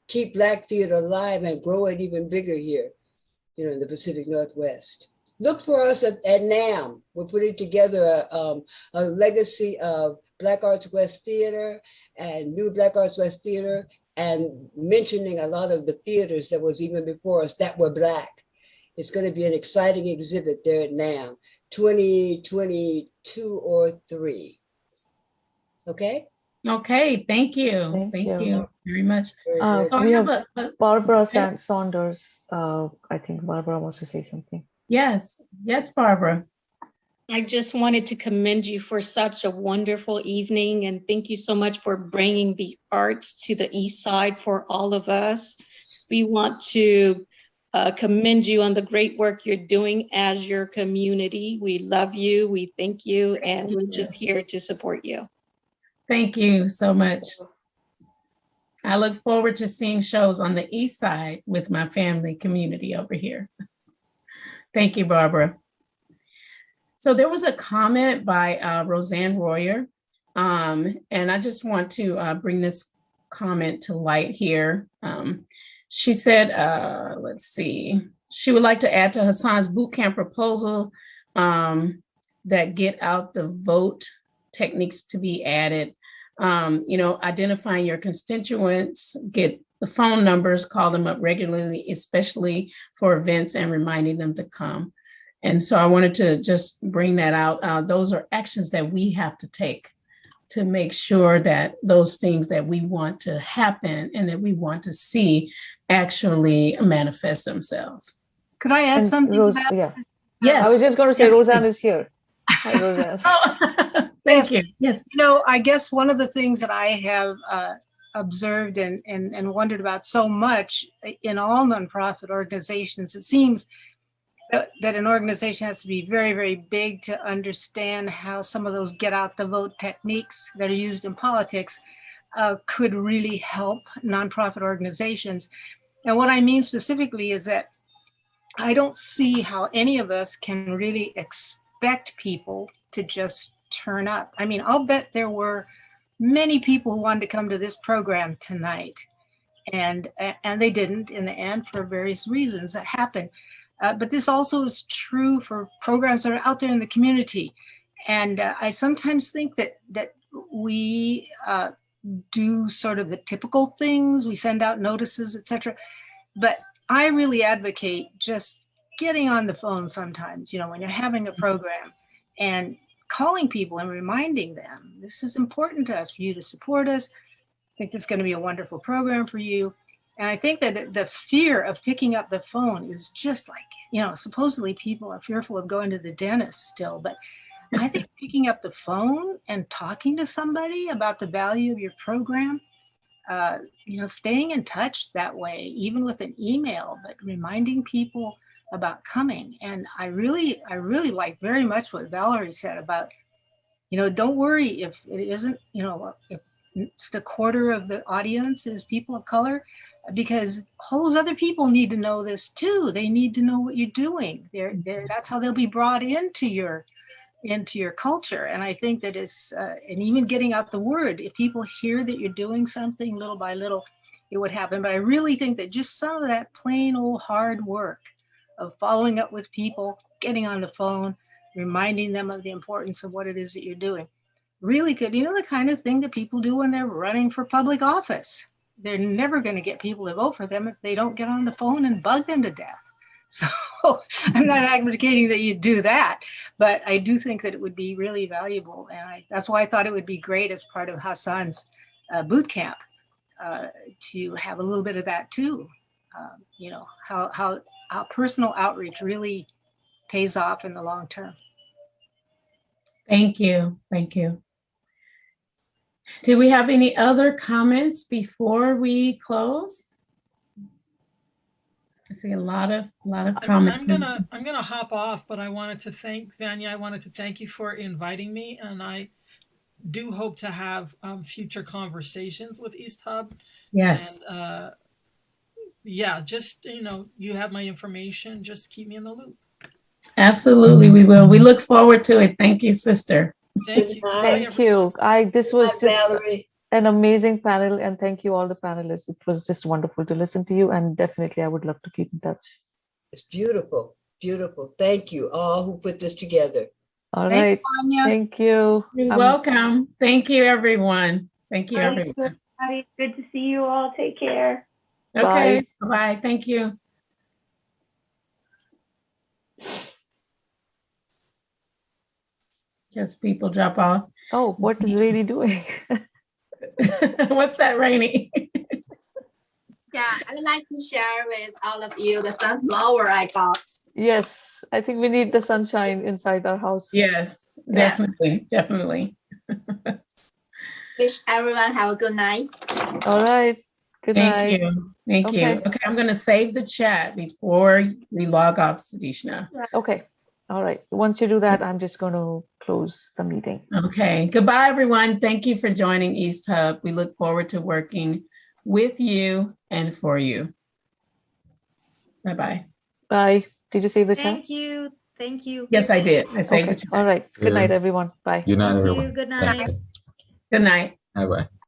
K: keep Black theater alive and grow it even bigger here, you know, in the Pacific Northwest. Look for us at NAM. We're putting together a legacy of Black Arts West Theater and New Black Arts West Theater, and mentioning a lot of the theaters that was even before us that were Black. It's going to be an exciting exhibit there at NAM, 2022 or 3. Okay?
A: Okay, thank you. Thank you very much.
B: We have Barbara Saunders. I think Barbara wants to say something.
A: Yes, Barbara.
L: I just wanted to commend you for such a wonderful evening, and thank you so much for bringing the arts to the East Side for all of us. We want to commend you on the great work you're doing as your community. We love you, we thank you, and we're just here to support you.
A: Thank you so much. I look forward to seeing shows on the East Side with my family community over here. Thank you, Barbara. So there was a comment by Roseanne Royer, and I just want to bring this comment to light here. She said, let's see, she would like to add to Hasaan's bootcamp proposal that get out the vote techniques to be added. You know, identifying your constituents, get the phone numbers, call them up regularly, especially for events, and reminding them to come. And so I wanted to just bring that out. Those are actions that we have to take to make sure that those things that we want to happen and that we want to see actually manifest themselves.
M: Could I add something to that?
B: Yeah.
A: Yes.
B: I was just going to say, Roseanne is here. Hi, Roseanne.
A: Oh, thank you. Yes.
M: You know, I guess one of the things that I have observed and wondered about so much in all nonprofit organizations. It seems that an organization has to be very, very big to understand how some of those get out the vote techniques that are used in politics could really help nonprofit organizations. And what I mean specifically is that I don't see how any of us can really expect people to just turn up. I mean, I'll bet there were many people who wanted to come to this program tonight, and they didn't in the end for various reasons that happened. But this also is true for programs that are out there in the community. And I sometimes think that we do sort of the typical things. We send out notices, etc. But I really advocate just getting on the phone sometimes, when you're having a program, and calling people and reminding them, this is important to us, for you to support us. I think this is going to be a wonderful program for you. And I think that the fear of picking up the phone is just like, supposedly people are fearful of going to the dentist still, but I think picking up the phone and talking to somebody about the value of your program, staying in touch that way, even with an email, but reminding people about coming. And I really like very much what Valerie said about, don't worry if it isn't, if just a quarter of the audience is people of color, because all those other people need to know this too. They need to know what you're doing. That's how they'll be brought into your culture. And I think that it's, and even getting out the word, if people hear that you're doing something little by little, it would happen. But I really think that just some of that plain old hard work of following up with people, getting on the phone, reminding them of the importance of what it is that you're doing, really good. The kind of thing that people do when they're running for public office. They're never going to get people to vote for them if they don't get on the phone and bug them to death. So I'm not advocating that you do that, but I do think that it would be really valuable. And that's why I thought it would be great as part of Hasaan's boot camp to have a little bit of that too. How personal outreach really pays off in the long term.
A: Thank you. Thank you. Do we have any other comments before we close? I see a lot of comments.
H: I'm gonna hop off, but I wanted to thank Vanya. I wanted to thank you for inviting me, and I do hope to have future conversations with EastHUB.
A: Yes.
H: And yeah, just you have my information. Just keep me in the loop.
A: Absolutely, we will. We look forward to it. Thank you, sister.
H: Thank you.
B: Thank you. This was just
K: Valerie.
B: an amazing panel, and thank you all the panelists. It was just wonderful to listen to you, and definitely I would love to keep in touch.
K: It's beautiful, beautiful. Thank you all who put this together.
B: All right. Thank you.
A: You're welcome. Thank you, everyone. Thank you, everyone.
J: Good to see you all. Take care.
A: Okay. Bye. Thank you. Guess people drop off.
B: Oh, what is Rainy doing?
A: What's that, Rainy?
N: Yeah, I'd like to share with all of you the sunflower I got.
B: Yes, I think we need the sunshine inside our house.
A: Yes, definitely, definitely.
N: Wish everyone have a good night.
B: All right. Good night.
A: Thank you. Thank you. Okay, I'm going to save the chat before we log off, Sadishna.
B: Okay. All right. Once you do that, I'm just going to close the meeting.
A: Okay. Goodbye, everyone. Thank you for joining EastHUB. We look forward to working with you and for you. Bye-bye.
B: Bye. Did you save the chat?
N: Thank you. Thank you.
A: Yes, I did. I saved the chat.
B: All right. Good night, everyone. Bye.
O: Good night, everyone.
N: Good night.
A: Good night.
O: Bye-bye.